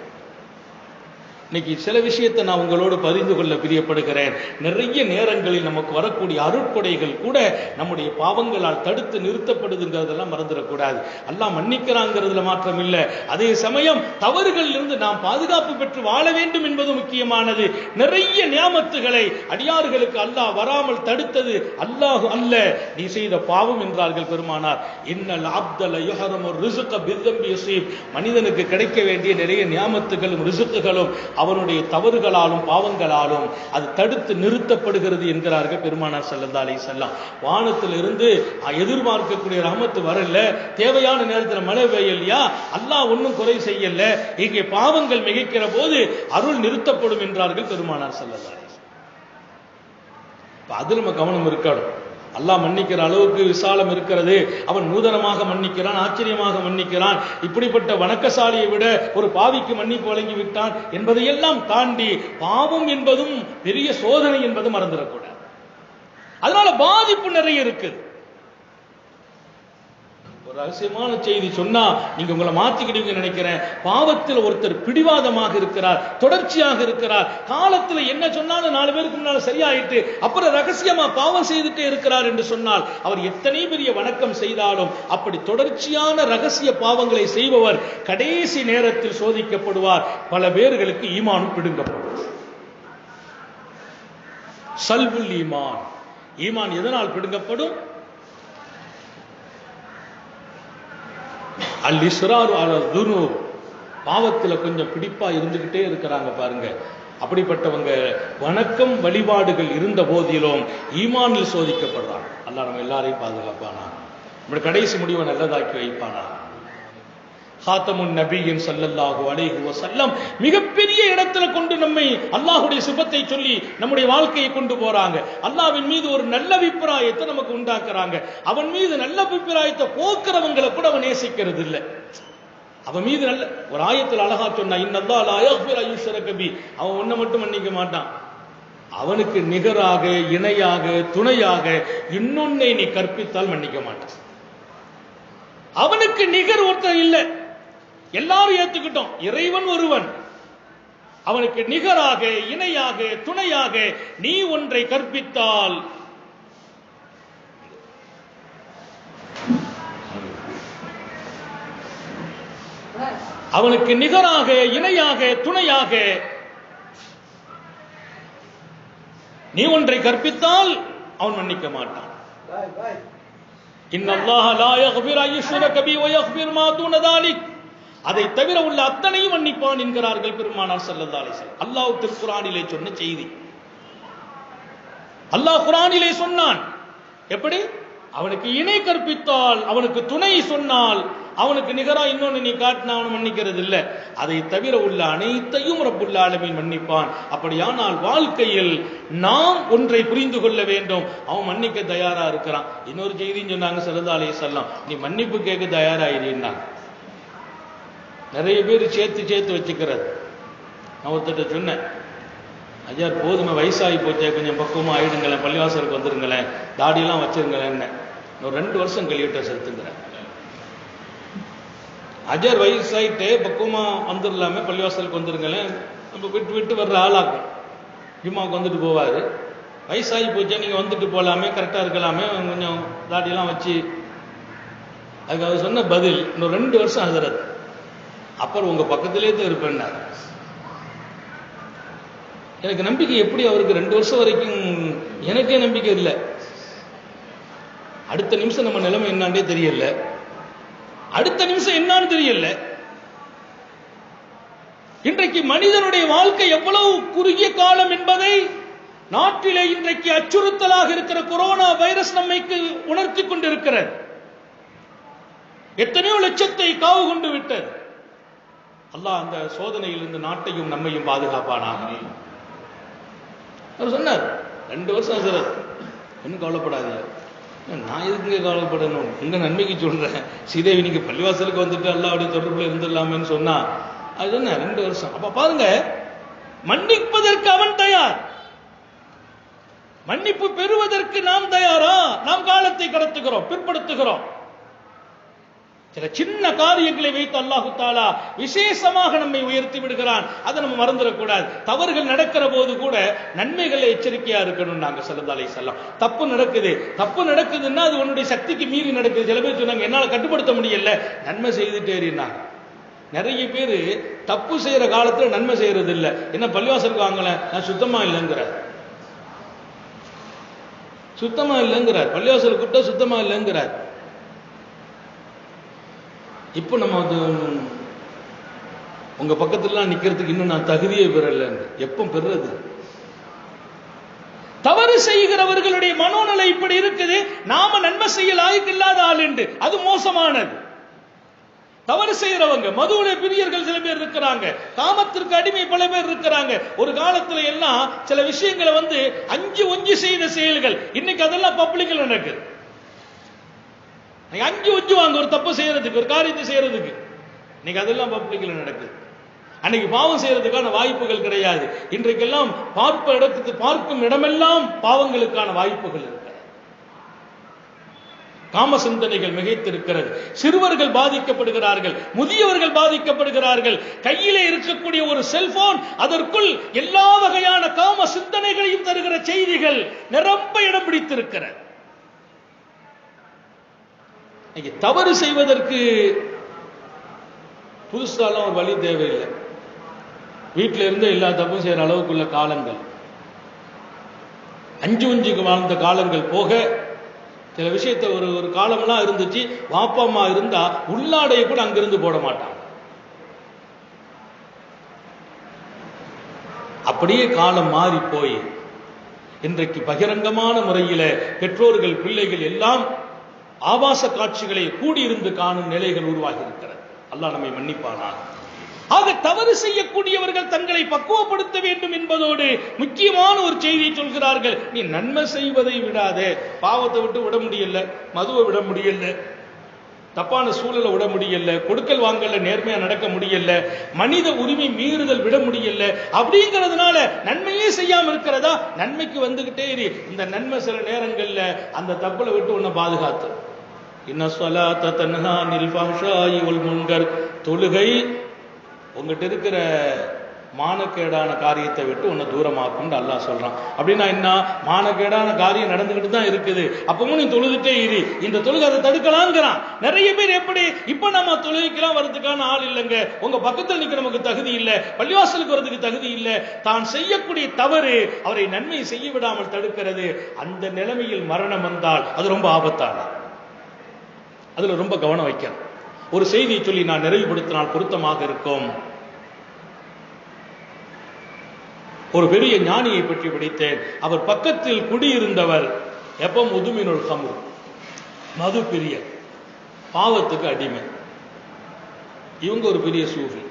இன்னைக்கு சில விஷயத்தை நான் உங்களோடு பகிர்ந்து கொள்ள பிரியப்படுகிறேன். நிறைய நேரங்களில் நமக்கு வரக்கூடிய அருட்கொடைகள் கூட நம்முடைய பாவங்களால் தடுத்து நிறுத்தப்படுதுங்கிறதெல்லாம் மறந்துடக்கூடாது. அல்லாஹ் மன்னிக்கிறாங்கிறதுல மாற்றம் இல்லை. அதே சமயம் தவறுகளில் இருந்து நாம் பாதுகாப்பு பெற்று வாழ வேண்டும் என்பது முக்கியமானது. நிறைய நியாமத்துகளை அடியார்களுக்கு அல்லாஹ் வராமல் தடுத்தது அல்லாஹ் அல்ல, நீ செய்த பாவம் என்றார்கள் பெருமானார். இன்னல் அப்தல யுஹரமு ரிஸ்க பிஸ்ஸம்பி யஸீப், மனிதனுக்கு கிடைக்க வேண்டிய நிறைய நியாமத்துகளும் ரிஸ்குகளும் அவனுடைய தவறுகளாலும் பாவங்களாலும் அது தடுத்து நிறுத்தப்படுகிறது என்கிறார்கள் பெருமானார் ஸல்லல்லாஹு அலைஹி வஸல்லம். வானத்திலிருந்து எதிர்பார்க்கக்கூடிய ரஹமத்து வரல, தேவையான நேரத்தில் மழை பெய்யலையா, அல்லாஹ் ஒன்றும் குறை செய்யல, இங்கே பாவங்கள் மிகைக்கிற போது அருள் நிறுத்தப்படும் என்றார்கள் பெருமானார் ஸல்லல்லாஹு அலைஹி வஸல்லம். அது நம்ம கவனம் இருக்கணும். அல்லாஹ் மன்னிக்கிற அளவுக்கு விசாலம் இருக்கிறது. அவன் நூதனமாக மன்னிக்கிறான், ஆச்சரியமாக மன்னிக்கிறான். இப்படிப்பட்ட வணக்கசாலியை விட ஒரு பாவிக்கு மன்னிப்பு வழங்கி விட்டான் என்பதையெல்லாம் தாண்டி பாவம் என்பதும் பெரிய சோதனை என்பதும் மறந்துடக்கூடாது. அதனால பாதிப்பு நிறைய இருக்குது. ஒரு ரகசியமான செய்தி சொன்னா நீங்க உங்களை மாத்திக்கிடுவீங்கன்னு நினைக்கிறேன். பாவத்தில் ஒருத்தர் பிடிவாதமாக இருக்கிறார், தொடர்ச்சியாக இருக்கிறார், காலத்துல என்ன சொன்னாலும் 4 பேருக்கு முன்னால சரியாயிட்டு அப்புறம் ரகசியமா பாவம் செய்துட்டே இருக்கிறார் என்று சொன்னால் அவர் எத்தனை பெரிய வணக்கம் செய்தாலும் அப்படி தொடர்ச்சியான ரகசிய பாவங்களை செய்பவர் கடைசி நேரத்தில் சோதிக்கப்படுவார். பல பேர்களுக்கு ஈமானும் பிடுங்கப்படும். சல்புல் ஈமான், ஈமான் எதனால் பிடுங்கப்படும்? அல் இஸ்ராரு அலா துனூப், பாவத்துல கொஞ்சம் பிடிப்பா இருந்துகிட்டே இருக்கிறாங்க பாருங்க. அப்படிப்பட்டவங்க வணக்கம் வழிபாடுகள் இருந்த போதிலும் ஈமானில் சோதிக்கப்படுறாங்க. அல்லாஹ் நம்ம எல்லாரையும் பாதுகாப்பானா, நம்முடைய கடைசி முடிவை நல்லதாக்கி வைப்பானா. ஹாத்தமுன் நபியின் ஸல்லல்லாஹு அலைஹி வஸல்லம் மிகப்பெரிய இடத்துல கொண்டு நம்மை அல்லாஹ்வுடைய சிபத்தை சொல்லி நம்முடைய வாழ்க்கையை கொண்டு போறாங்க. அல்லாஹ்வின் மீது ஒரு நல்ல அபிப்பிராயத்தை நமக்கு உண்டாக்குறாங்க. அவன் மீது நல்ல அபிப்பிராயத்தை போக்குறவங்களை கூட அவன் நேசிக்கிறது இல்லை. அவன் மீது நல்ல ஒரு ஆயத்தில் அழகா சொன்னா, இன்னல்லாஹ் லா யக்ஃபிரு அய்யுஷ்ரக பி, அவன் ஒன்றை மட்டும் மன்னிக்க மாட்டான், அவனுக்கு நிகராக இணையாக துணையாக இன்னொன்னை நீ கற்பித்தால் மன்னிக்க மாட்டான். அவனுக்கு நிகர் ஒருத்தர் இல்லை, எல்லாரும் ஏத்துக்கிட்டோம், இறைவன் ஒருவன். அவனுக்கு நிகராக இணையாக துணையாக நீ ஒன்றை கற்பித்தால் அவனுக்கு நிகராக இணையாக துணையாக நீ ஒன்றை கற்பித்தால் அவன் மன்னிக்க மாட்டான். இன்னல்லாஹ லா யக்ஃபிரு அய்யுஷ்ரக பி வ யக்ஃபிரு மா தூன தாலிக், அதை தவிர உள்ள அத்தனையும் மன்னிப்பான் என்கிறார்கள் பெருமானார் ஸல்லல்லாஹு அலைஹி வஸல்லம். அல்லாஹ் திருக்குர்ஆனிலே சொன்ன செய்தி. அல்லாஹ் குர்ஆனிலே சொன்னான், எப்படி? அவனுக்கு இணை கற்பித்தால், அவனுக்கு துணை சொன்னால், அவனுக்கு நிகரா இன்னொன்னு நீ காட்டினா அவன் மன்னிக்கிறது இல்லை. அதை தவிர உள்ள அனைத்தையும் ரப்புல் ஆலமீன் மன்னிப்பான். அப்படியானால் வாழ்க்கையில் நாம் ஒன்றை புரிந்து கொள்ள வேண்டும், அவன் மன்னிக்க தயாரா இருக்கிறான். இன்னொரு செய்தின்னு சொன்னாங்க ஸல்லல்லாஹு அலைஹி வஸல்லம், நீ மன்னிப்பு கேட்க தயாராயிருன்னா. நிறைய பேர் சேர்த்து வச்சுக்கிறது. நான் ஒருத்தட்ட சொன்னேன், ஐயா போதுமே வயசாகி போச்சே, கொஞ்சம் பக்குவமாக ஆயிடுங்களேன், பள்ளிவாசலுக்கு வந்துருங்களேன், தாடியெல்லாம் வச்சிருங்களேன், ஒரு 2 வருஷம் கழிவிட்ட செலுத்துங்கிறேன். அஜர் வயசாயிட்டே பக்குவமா வந்துடலாமே, பள்ளிவாசலுக்கு வந்துருங்களேன், நம்ம விட்டு வர்ற ஆளாக்கும். ஜும்மாவுக்கு வந்துட்டு போவாரு, வயசாகி போச்சா, நீங்க வந்துட்டு போகலாமே, கரெக்டா இருக்கலாமே, கொஞ்சம் தாடியெல்லாம் வச்சு. அதுக்கு அவர் சொன்ன பதில், இன்னும் 2 வருஷம் ஹஜரத், அப்புறம் உங்க பக்கத்திலே தான் இருப்பேன். எனக்கு நம்பிக்கை எப்படி அவருக்கு 2 வருஷம் வரைக்கும் எனக்கே நம்பிக்கை இல்லை. அடுத்த நிமிஷம் நம்ம நிலைமை என்னான்றே தெரியல, அடுத்த நிமிஷம் என்னான்னு தெரியல. இன்றைக்கு மனிதனுடைய வாழ்க்கை எவ்வளவு குறுகிய காலம் என்பதை நாட்டிலே இன்றைக்கு அச்சுறுத்தலாக இருக்கிற கொரோனா வைரஸ் நம்மைக்கு உணர்த்தி கொண்டிருக்கிறது. எத்தனையோ லட்சத்தை காவு கொண்டு விட்டது. அல்லாஹ் அந்த சோதனையில் இருந்து நாட்டையும் நம்மையும் பாதுகாப்பானாக. அவர் சொன்னார் 2 வருஷம் சார், ஒன்றும் கவலைப்படாதீங்க. நான் எதுக்குங்க கவலைப்படணும், உங்க நன்மைக்கு சொல்றேன். ஸ்ரீதேவி நீங்க பள்ளிவாசலுக்கு வந்துட்டு அல்லாஹ்வுடைய தொடர்புல இருந்துடலாமேன்னு சொன்னா, அது என்ன 2 வருஷம். அப்ப பாருங்க, மன்னிப்பதற்கு அவன் தயார், மன்னிப்பு பெறுவதற்கு நாம் தயாரா? நாம் காலத்தை கடத்துகிறோம், பிற்படுத்துகிறோம். சில சின்ன காரியங்களை வைத்து அல்லாஹு தஆலா விசேஷமாக நம்மை உயர்த்தி விடுகிறான். அதை நம்ம மறந்துடக்கூடாது. தவறுகள் நடக்கிற போது கூட நன்மைகளை எச்சரிக்கையா இருக்கணும். நாங்க ஸல்லல்லாஹு அலைஹி வஸல்லம், தப்பு நடக்குதுன்னா அது உன்னுடைய சக்திக்கு மீறி நடக்குது. சில பேர் சொன்னாங்க என்னால கட்டுப்படுத்த முடியல, நன்மை செய்துட்டே இருந்தாங்க. நிறைய பேர் தப்பு செய்யற காலத்துல நன்மை செய்யறது இல்லை. என்ன பள்ளிவாசலுக்கு வாங்கல, நான் சுத்தமா இல்லைங்கிறார், பள்ளிவாசலுக்கு கூப்பிட்டா சுத்தமா இல்லைங்கிறார். இப்ப நம்ம உங்க பக்கத்துல நிக்கிறதுக்கு இன்னும் நான் தகுதியே பெறல. எப்ப பெறுறது? தவறு செய்கிறவர்களுடைய மனோநிலை இப்படி இருக்குது. நாம நன்மை செய்ய லாயக்கு இல்லாத ஆள் என்று, அது மோசமானது. தவறு செய்யறவங்க, மதுவுடைய பிரியர்கள் சில பேர் இருக்கிறாங்க, காமத்திற்கு அடிமை பல பேர் இருக்கிறாங்க. ஒரு காலத்துல எல்லாம் சில விஷயங்களை அஞ்சு ஒஞ்சு செய்த செயல்கள், இன்னைக்கு அதெல்லாம் பப்ளிக்ல நடக்குது. அஞ்சு ஒஞ்சுவாங்க ஒரு தப்பு செய்யறதுக்கு, ஒரு காரியத்தை செய்யறதுக்கு. இன்னைக்கு அதெல்லாம் பப்ளிக்ல நடக்குது. அன்னைக்கு பாவம் செய்யறதுக்கான வாய்ப்புகள் கிடையாது. இன்றைக்கெல்லாம் பார்க்கும் இடமெல்லாம் பாவங்களுக்கான வாய்ப்புகள் இருக்கு. காம சிந்தனைகள் மிகைத்திருக்கிறது. சிறுவர்கள் பாதிக்கப்படுகிறார்கள், முதியவர்கள் பாதிக்கப்படுகிறார்கள். கையிலே இருக்கக்கூடிய ஒரு செல்போன், அதற்குள் எல்லா வகையான காம சிந்தனைகளையும் தருகிற செய்திகள் நிரம்ப இடம் பிடித்திருக்கிறது. தவறு செய்வதற்கு புதுசாலாம் ஒரு வழி தேவையில்லை. வீட்டில இருந்து எல்லா தப்பும் செய்யற அளவுக்குள்ள காலங்கள், அஞ்சு ஒஞ்சுக்கு வாழ்ந்த காலங்கள் போக, சில விஷயத்த ஒரு காலம்லாம் இருந்துச்சு. வாப்பா அம்மா இருந்தா உள்ளாடைய கூட அங்கிருந்து போட மாட்டாங்க. அப்படியே காலம் மாறி போய் இன்றைக்கு பகிரங்கமான முறையில பெற்றோர்கள் பிள்ளைகள் எல்லாம் ஆபாச காட்சிகளை கூடியிருந்து காணும் நிலைகள் உருவாகி இருக்கிறது. அல்லாஹ் நம்மை மன்னிப்பானாக. ஆக தவறு செய்யக்கூடியவர்கள் தங்களை பக்குவப்படுத்த வேண்டும் என்பதோடு முக்கியமான ஒரு செய்தியை சொல்கிறார்கள். நீ நன்மை செய்வதை விடாதே. பாவத்தை விட்டு விட முடியல, மதுவை விட முடியல, தப்பான சூழலை விட முடியல, கொடுக்கல் வாங்கல நேர்மையா நடக்க முடியல, மனித உரிமை மீறுதல் விட முடியல. அப்படிங்கிறதுனால நன்மையே செய்யாம இருக்கிறதா? நன்மைக்கு வந்துகிட்டே இரு. இந்த நன்மை சில நேரங்கள்ல அந்த தப்புல விட்டு உன்னை பாதுகாத்து. இன்ன ஸலாத்த தன்ஹா அனில் ஃபஹ்ஷாஇ வல் முன்கர், தொழுகை உங்ககிட்ட இருக்கிற மானக்கேடான காரியத்தை விட்டு உன்னை தூரமாக்கும் அல்லாஹ் சொல்றான். அப்படின்னா என்ன? மானக்கேடான காரியம் நடந்துகிட்டு தான் இருக்குது, அப்பவும் நீ தொழுதுட்டே இரு. இந்த தொழுகை அதை தடுக்கலாங்கிறான். நிறைய பேர் எப்படி, இப்ப நம்ம தொழுகைக்கெல்லாம் வரதுக்கான ஆள் இல்லைங்க, உங்க பக்கத்தில் நிக்க நமக்கு தகுதி இல்லை, பள்ளிவாசலுக்கு வரதுக்கு தகுதி இல்லை. தான் செய்யக்கூடிய தவறு அவரை நன்மை செய்ய விடாமல் தடுக்கிறது. அந்த நிலைமையில் மரணம் வந்தால் அது ரொம்ப ஆபத்தானது. அதுல ரொம்ப கவனம் வைக்கணும். ஒரு செய்தியை சொல்லி நான் நிறைவுபடுத்தினால் பொருத்தமாக இருக்கும். ஒரு பெரிய ஞானியை பற்றி படித்தேன். அவர் பக்கத்தில் குடியிருந்தவர் எப்ப முதுமினுல் ஹம்ர், மது பிரிய, பாவத்துக்கு அடிமை. இவங்க ஒரு பெரிய சூஃபி.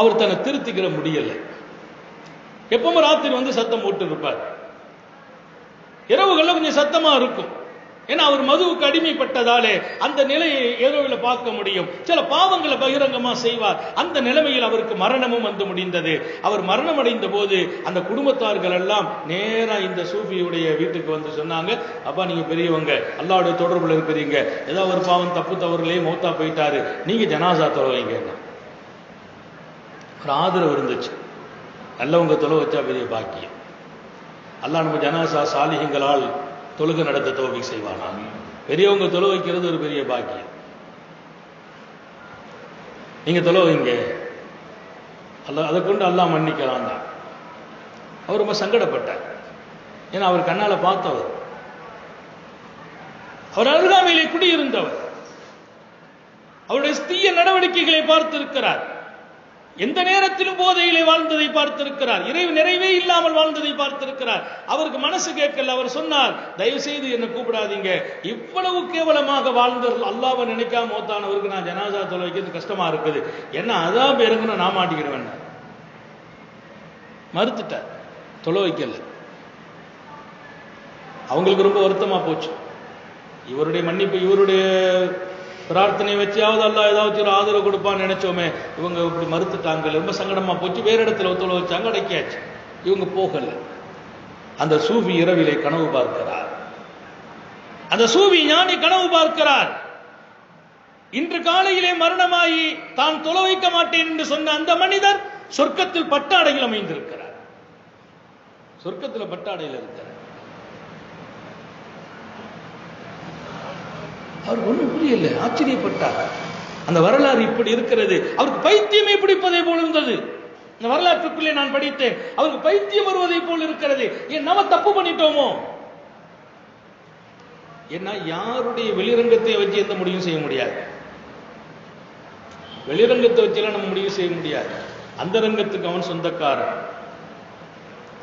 அவர் தன்னை திருத்திக்கிற முடியல. எப்பவும் ராத்திரி சத்தம் போட்டு இருப்பார். இரவுகள்ல கொஞ்சம் சத்தமா இருக்கும். ஏன்னா அவர் மதுவுக்கு அடிமைப்பட்டதாலே அந்த நிலையை ஏதோ பார்க்க முடியும். சில பாவங்களை பகிரங்கமா செய்வார். அந்த நிலைமையில் அவருக்கு மரணமும் வந்து முடிந்தது. அவர் மரணம் அடைந்த போது அந்த குடும்பத்தார்கள் எல்லாம் நேரா இந்த சூஃபியுடைய வீட்டுக்கு சொன்னாங்க, அப்பா நீங்க பெரியவங்க, அல்லாஹ்வுடைய தொடர்புல இருக்கிறீங்க, ஏதோ ஒரு பாவம் தப்பு தவறுலயே மௌத்தா போயிட்டாரு, நீங்க ஜனாசா தொழுவீங்க. ஒரு ஆதரவு இருந்துச்சு. நல்லவங்க தொலை வச்சா பெரிய பாக்கியம். அல்லாஹ் நம்ம ஜனாசா சாலிஹீங்களால் தொழுகை நடத்த தௌஃபீக் செய்வானா. பெரியவங்க தொழு வைக்கிறது ஒரு பெரிய பாக்கியம். நீங்க தொழு வைங்க, அல்லாஹ் அதை கொண்டு அல்லாஹ் மன்னிக்கலாம் தான். அவர் ரொம்ப சங்கடப்பட்டார். ஏன்னா அவர் கண்ணால பார்த்தவர், அவர் அருகாமையிலே குடியிருந்தவர், அவருடைய தீய நடவடிக்கைகளை பார்த்திருக்கிறார், எந்த நேரத்திலும் போதையிலே வாழ்ந்ததை பார்த்திருக்கிறார், இறை நிறைவே இல்லாமல் வாழ்ந்ததை பார்த்திருக்கிறார். அவருக்கு மனசு கேட்கல. அவர் சொன்னார், தயவு செய்து என்ன கூப்பிடாதீங்க, இவ்வளவு கேவலமாக வாழ்ந்த அல்லாஹ்வை நினைக்காம மௌத்தானவருக்கு நான் ஜனாசா தொலை வைக்கிறது கஷ்டமா இருக்குது, என்ன அதான் பேருங்க நான் மாட்டிக்கிறேன். மறுத்துட்டார், தொலை வைக்கல. அவங்களுக்கு ரொம்ப வருத்தமா போச்சு. இவருடைய மன்னிப்பு, இவருடைய பிரார்த்தனை வச்சாவது அல்லாஹ் ஏதாவது ஒரு ஆதரவு கொடுப்பான்னு நினைச்சோமே, இவங்க இப்படி மறுத்துட்டாங்க, ரொம்ப சங்கடமா போச்சு. வேற இடத்துல தொலை வச்சாங்க, அடக்கியாச்சு. இவங்க போகல. அந்த சூஃபி இரவிலே கனவு பார்க்கிறார். அந்த சூஃபி ஞானி கனவு பார்க்கிறார். இன்று காலையிலே மரணமாகி தான் தொலை வைக்க மாட்டேன் என்று சொன்ன அந்த மனிதர் சொர்க்கத்தில் பட்டாடையில் அமைந்திருக்கிறார். சொர்க்கத்தில் பட்டாடையில் இருக்கிறார். அவர் ஒன்றும் புரியல, ஆச்சரியப்பட்டார். அந்த வரலாறு இப்படி இருக்கிறது. அவருக்கு பைத்தியமே பிடிப்பதை போல் இருந்தது. இந்த வரலாற்றுக்குள்ளே நான் படித்தேன், அவருக்கு பைத்தியம் வருவதை போல் இருக்கிறது. ஏன் நம்ம தப்பு பண்ணிட்டோமோ? ஏன்னா யாருடைய வெளிரங்கத்தை வச்சு எந்த முடிவும் செய்ய முடியாது. வெளிரங்கத்தை வச்செல்லாம் நம்ம முடிவு செய்ய முடியாது. அந்த ரங்கத்துக்கு அவன் சொந்தக்காரன்.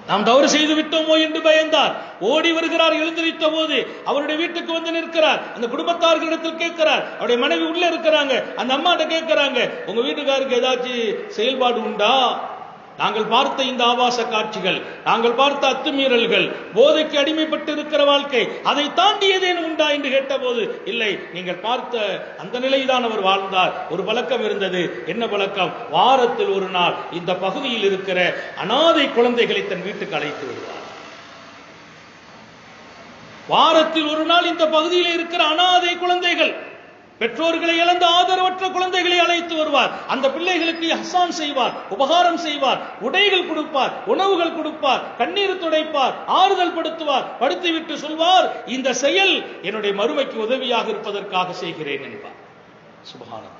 நாம் தவறு செய்து விட்டோமோ என்று பயந்தார். ஓடி வருகிறார். எழுந்திருத்த போது அவருடைய வீட்டுக்கு வந்து நிற்கிறார். அந்த குடும்பத்தார்களிடத்தில் கேட்கிறார். அவருடைய மனைவி உள்ள இருக்கிறாங்க. அந்த அம்மாட்ட கேட்கிறாங்க, உங்க வீட்டுக்காருக்கு ஏதாச்சும் செயல்பாடு உண்டா? நாங்கள் பார்த்த இந்த ஆபாச காட்சிகள், நாங்கள் பார்த்த அத்துமீறல்கள், போதைக்கு அடிமைப்பட்டு இருக்கிற வாழ்க்கை, அதை தாண்டி ஏதேனும் உண்டா என்று கேட்டபோது, இல்லை, நீங்கள் பார்த்த அந்த நிலைதான் அவர் வாழ்ந்தார். ஒரு பழக்கம் இருந்தது. என்ன பழக்கம்? வாரத்தில் ஒரு நாள் இந்த பகுதியில் இருக்கிற அனாதை குழந்தைகளை தன் வீட்டுக்கு அழைத்து வருவார். வாரத்தில் ஒரு நாள் இந்த பகுதியில் இருக்கிற அனாதை குழந்தைகள், பெற்றோர்களை இழந்த ஆதரவற்ற குழந்தைகளை அழைத்து வருவார். அந்த பிள்ளைகளுக்கு இஹ்சான் செய்வார், உபகாரம் செய்வார், உடைகள் கொடுப்பார், உணவுகள் கொடுப்பார், கண்ணீர் துடைப்பார், ஆறுதல் படுத்துவார். படுத்திவிட்டு சொல்வார், இந்த செயல் என்னுடைய மறுமைக்கு உதவியாக இருப்பதற்காக செய்கிறேன் என்பார். சுப்ஹானல்லாஹ்.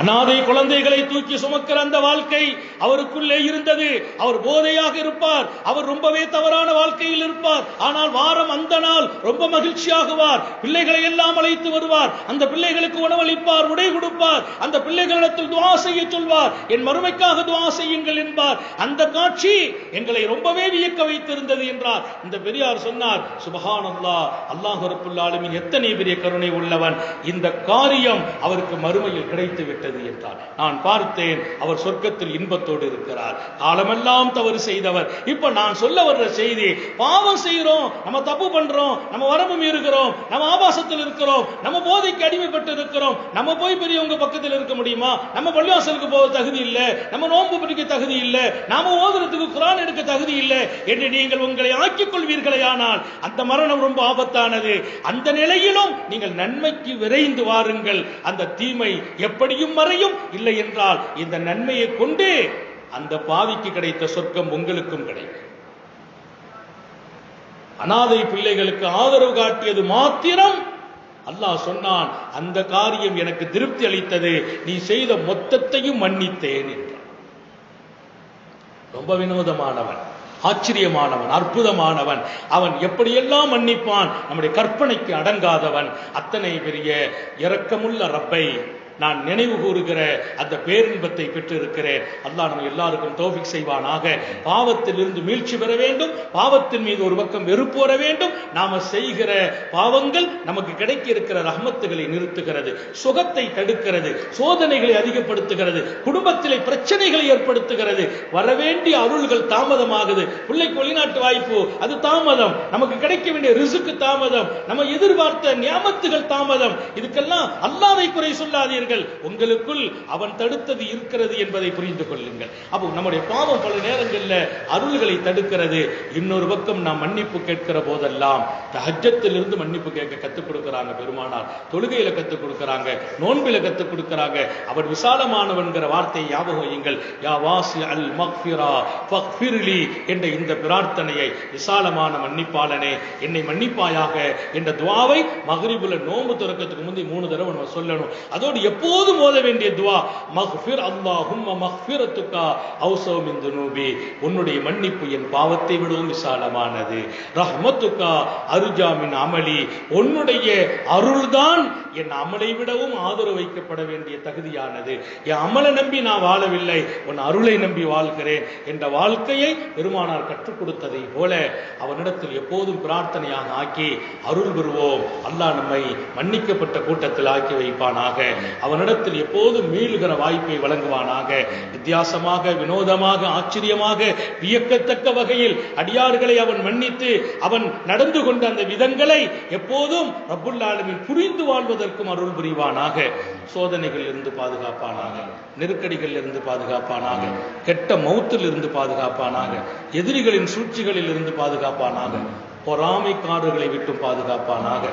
அனாதை குழந்தைகளை தூக்கி சுமக்கிற அந்த வாழ்க்கை அவருக்குள்ளே இருந்தது. அவர் போதையாக இருப்பார், அவர் ரொம்பவே தவறான வாழ்க்கையில் இருப்பார். ஆனால் வாரம் அந்த நாள் ரொம்ப மகிழ்ச்சியாகுவார். பிள்ளைகளை எல்லாம் அழைத்து வருவார். அந்த பிள்ளைகளுக்கு உணவளிப்பார், உடை கொடுப்பார். அந்த பிள்ளைகளிடத்தில் துஆ செய்ய சொல்வார், என் மறுமைக்காக துஆ செய்யுங்கள் என்பார். அந்த காட்சி எங்களை ரொம்பவே வியக்க வைத்திருந்தது என்றார். இந்த பெரியார் சொன்னார், சுப்ஹானல்லாஹ், அல்லாஹ் ரப்புல் ஆலமீன் எத்தனை பெரிய கருணை உள்ளவன். இந்த காரியம் அவருக்கு மறுமையில் கிடைத்து விட்டது என்றார். நான் பார்த்தேன், அவர் சொர்க்கத்தில் இன்பத்தோடு இருக்கிறார். காலமெல்லாம் தவறு செய்தவர். இப்ப நான் சொல்ல வர்ற செய்தி, பாவம் செய்கிறோம், நம்ம தப்பு பண்றோம், நம்ம வரம்பு மீறுகிறோம், நம்ம ஆபாசத்தில் இருக்கிறோம், நம்ம போதைக்கு அடிமைப்பட்டு இருக்கிறோம். நம்ம போய் பெரியவங்க பக்கத்தில் இருக்க முடியுமா? நம்ம பள்ளிவாசலுக்கு போக தகுதி இல்லை, நம்ம நோன்பு பிடிக்க தகுதி இல்லை, நாம ஓதுறதுக்கு குர்ஆன் எடுக்க தகுதி இல்லை என்று நீங்கள் உங்களை ஆக்கிக் கொள்வீர்களே, ஆனால் அந்த மரணம் ரொம்ப ஆபத்தானது. அந்த நிலையிலும் நீங்கள் நன்மைக்கு விரைந்து வாருங்கள். அந்த தீமை எப்படியும் மறையும். இல்லை என்றால் இந்த நன்மையை கொண்டு அந்த பாவிக்கு கிடைத்த சொர்க்கம் உங்களுக்கும் கிடைக்கும். அனாதை பிள்ளைகளுக்கு ஆதரவு காட்டியது மாத்திரம் அல்லாஹ் சொன்னான், அந்த காரியம் எனக்கு திருப்தி அளித்தது, நீ செய்த மொத்தத்தையும் மன்னித்தேன் என்றான். ரொம்ப வினோதமானவன், ஆச்சரியமானவன், அற்புதமானவன். அவன் எப்படியெல்லாம் மன்னிப்பான், நம்முடைய கற்பனைக்கு அடங்காதவன். அத்தனை பெரிய இரக்கமுள்ள ரப்பை நான் நினைவு கூறுகிற அந்த பேரின்பத்தை பெற்றிருக்கிறேன். அல்லாஹ் நம்ம எல்லாருக்கும் தௌஃபீக் செய்வானாக. பாவத்தில் இருந்து மீழ்ச்சி பெற வேண்டும். பாவத்தின் மீது ஒரு பக்கம் வெறுப்பு வர வேண்டும். நாம செய்கிற பாவங்கள் நமக்கு கிடைக்க இருக்கிற ரஹ்மத்துகளை நிறுத்துகிறது, சுகத்தை தடுக்கிறது, சோதனைகளை அதிகப்படுத்துகிறது, குடும்பத்திலே பிரச்சனைகளை ஏற்படுத்துகிறது. வரவேண்டிய அருள்கள் தாமதமாகுது. பிள்ளைக்கு வெளிநாட்டு வாய்ப்பு, அது தாமதம். நமக்கு கிடைக்க வேண்டிய ரிசுக்கு தாமதம். நம்ம எதிர்பார்த்த நியாமத்துகள் தாமதம். இதுக்கெல்லாம் அல்லாஹ்வை குறை சொல்லாதீர்கள். செய்யாதீர்கள், உங்களுக்குள் அவன் தடுத்தது இருக்கிறது என்பதை புரிந்து கொள்ளுங்கள். அப்போ நம்முடைய பாவம் பல நேரங்களில் அருள்களை தடுக்கிறது. இன்னொரு பக்கம் நாம் மன்னிப்பு கேட்கிற போதெல்லாம் தஹஜ்ஜத்திலிருந்து மன்னிப்பு கேட்க கற்றுக் கொடுக்கிறாங்க பெருமானார், தொழுகையில கற்றுக் கொடுக்கிறாங்க, நோன்பில கற்றுக் கொடுக்கிறாங்க. அவன் விசாலமானவன்கிற வார்த்தையை ஞாபகம் வையுங்கள். யா வாசி அல் மக்ஃபிரா ஃபக்ஃபிர்லி என்ற இந்த பிரார்த்தனையை, விசாலமான மன்னிப்பாளனே என்னை மன்னிப்பாயாக என்ற துஆவை மக்ரிபுல நோன்பு துறக்கத்துக்கு முந்தி 3 தடவை நம்ம சொல்லணும். அதோடு எப்போதும் ஓத வேண்டிய துஆ மக்ஃபிர் அல்லாஹும்ம மக்ஃபிரத்துகா அவ்ஸௌ மின் துனூபி, உன்னுடைய மன்னிப்பு என் பாவத்தை விடவும் விசாலமானது. ரஹ்மத்துகா அர்ஜா மின் அமலி, உன்னுடைய அருள்தான் என் அமலை விடவும் ஆதரவு வைக்கப்பட வேண்டிய தகுதியானது. என் அமலை நம்பி நான் வாழவில்லை, உன் அருளை நம்பி வாழ்கிறேன் என்ற வாழ்க்கையை பெருமானார் கற்றுக் கொடுத்ததை போல அவனிடத்தில் எப்போதும் பிரார்த்தனையாக ஆக்கி அருள் பெறுவோம். அல்லாஹ் நம்மை மன்னிக்கப்பட்ட கூட்டத்தில் ஆக்கி வைப்பானாக. அவனிடத்தில் எப்போதும் மீளுகிற வாய்ப்பை வழங்குவானாக. வித்தியாசமாக, வினோதமாக, ஆச்சரியமாக, வியக்கத்தக்க வகையில் அடியார்களை அவன் மன்னித்து அவன் நடந்து கொண்ட அந்த விதங்களை எப்போதும் ரப்புல் ஆலமீன் புரிந்து வாழ்வதற்கும் அருள் புரிவானாக. சோதனைகள் இருந்து பாதுகாப்பானாக, நெருக்கடிகள் இருந்து பாதுகாப்பானாக, கெட்ட மௌத்தில் இருந்து பாதுகாப்பானாக, எதிரிகளின் சூழ்ச்சிகளில் இருந்து பாதுகாப்பானாக, பொறாமைக்காரர்களை விட்டு பாதுகாப்பானாக,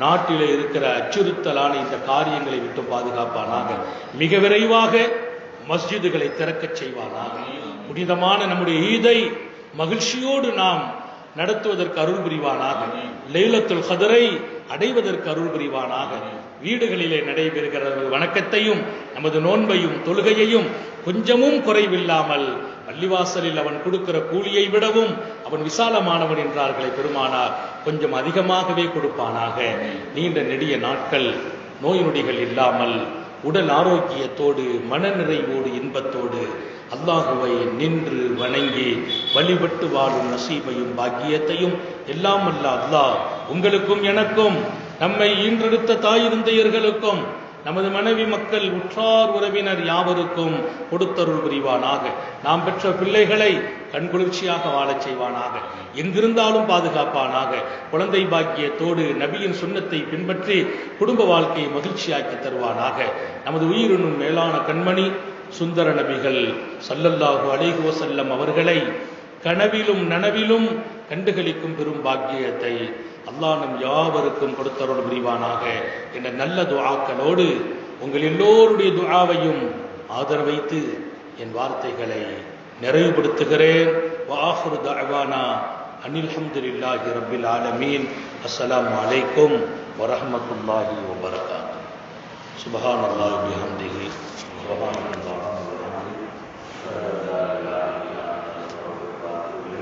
நாட்டிலே இருக்கிற அச்சுறுத்தலான இந்த காரியங்களை விட்டு பாதுகாப்பானாக. மிக விரைவாக மஸ்ஜிதுகளை திறக்கச் செய்வானாக. புனிதமான நம்முடைய ஈதை மகிழ்ச்சியோடு நாம் நடத்துவதற்கு அருள் புரிவானாக. லைலத்துல் கத்ரை அடைவதற்கு அருள் புரிவானாக. வீடுகளிலே நடைபெறுகிற வணக்கத்தையும் நமது நோன்பையும் தொழுகையையும் கொஞ்சமும் குறைவில்லாமல் பள்ளிவாசலில் அவன் கொடுக்கிற கூலியை விடவும் அவன் விசாலமானவன் என்றார்களே பெருமானார், கொஞ்சம் அதிகமாகவே கொடுப்பானாக. நீண்ட நெடிய நாட்கள் நோய் நொடிகள் இல்லாமல் உடல் ஆரோக்கியத்தோடு மனநிறைவோடு இன்பத்தோடு அல்லாஹுவை நின்று வணங்கி வழிபட்டு வாழும் நசீபையும் பாக்கியத்தையும் எல்லாம் அல்ல அல்லாஹ் உங்களுக்கும் எனக்கும், நம்மை ஈன்றெடுத்த தாய் தந்தையர்களுக்கும், நமது மனைவி மக்கள் உற்றார் உறவினர் யாவருக்கும் கொடுத்தருள் புரிவானாக. நாம் பெற்ற பிள்ளைகளை கண்குளிர்ச்சியாக வாழச் செய்வானாக. எங்கிருந்தாலும் பாதுகாப்பானாக. குழந்தை பாக்கியத்தோடு நபியின் சுன்னத்தை பின்பற்றி குடும்ப வாழ்க்கையை மகிழ்ச்சியாக்கி தருவானாக. நமது உயிரினும் மேலான கண்மணி சுந்தர நபிகள் ஸல்லல்லாஹு அலைஹி வஸல்லம் அவர்களை கனவிலும் நனவிலும் கண்டுகளிக்கும் பெரும் பாக்கியத்தை அல்லாஹ் நம் யாவருக்கும் கொடுத்தருள் புரிவானாக என்ற நல்ல துஆக்களோடு உங்கள் எல்லோருடைய துஆவையும் ஆதரவைத்து என் வார்த்தைகளை நிறைவுபடுத்துகிறேன். வஆஹிரு தஅவானா அனில் ஹம்துலில்லாஹி ரப்பில் ஆலமீன். அஸ்ஸலாமு அலைக்கும் வரஹ்மத்துல்லாஹி வபரகாத்துஹு. சுப்ஹானல்லாஹி வபிஹம்திஹி சுப்ஹானல்லாஹி வபிஹம்திஹி.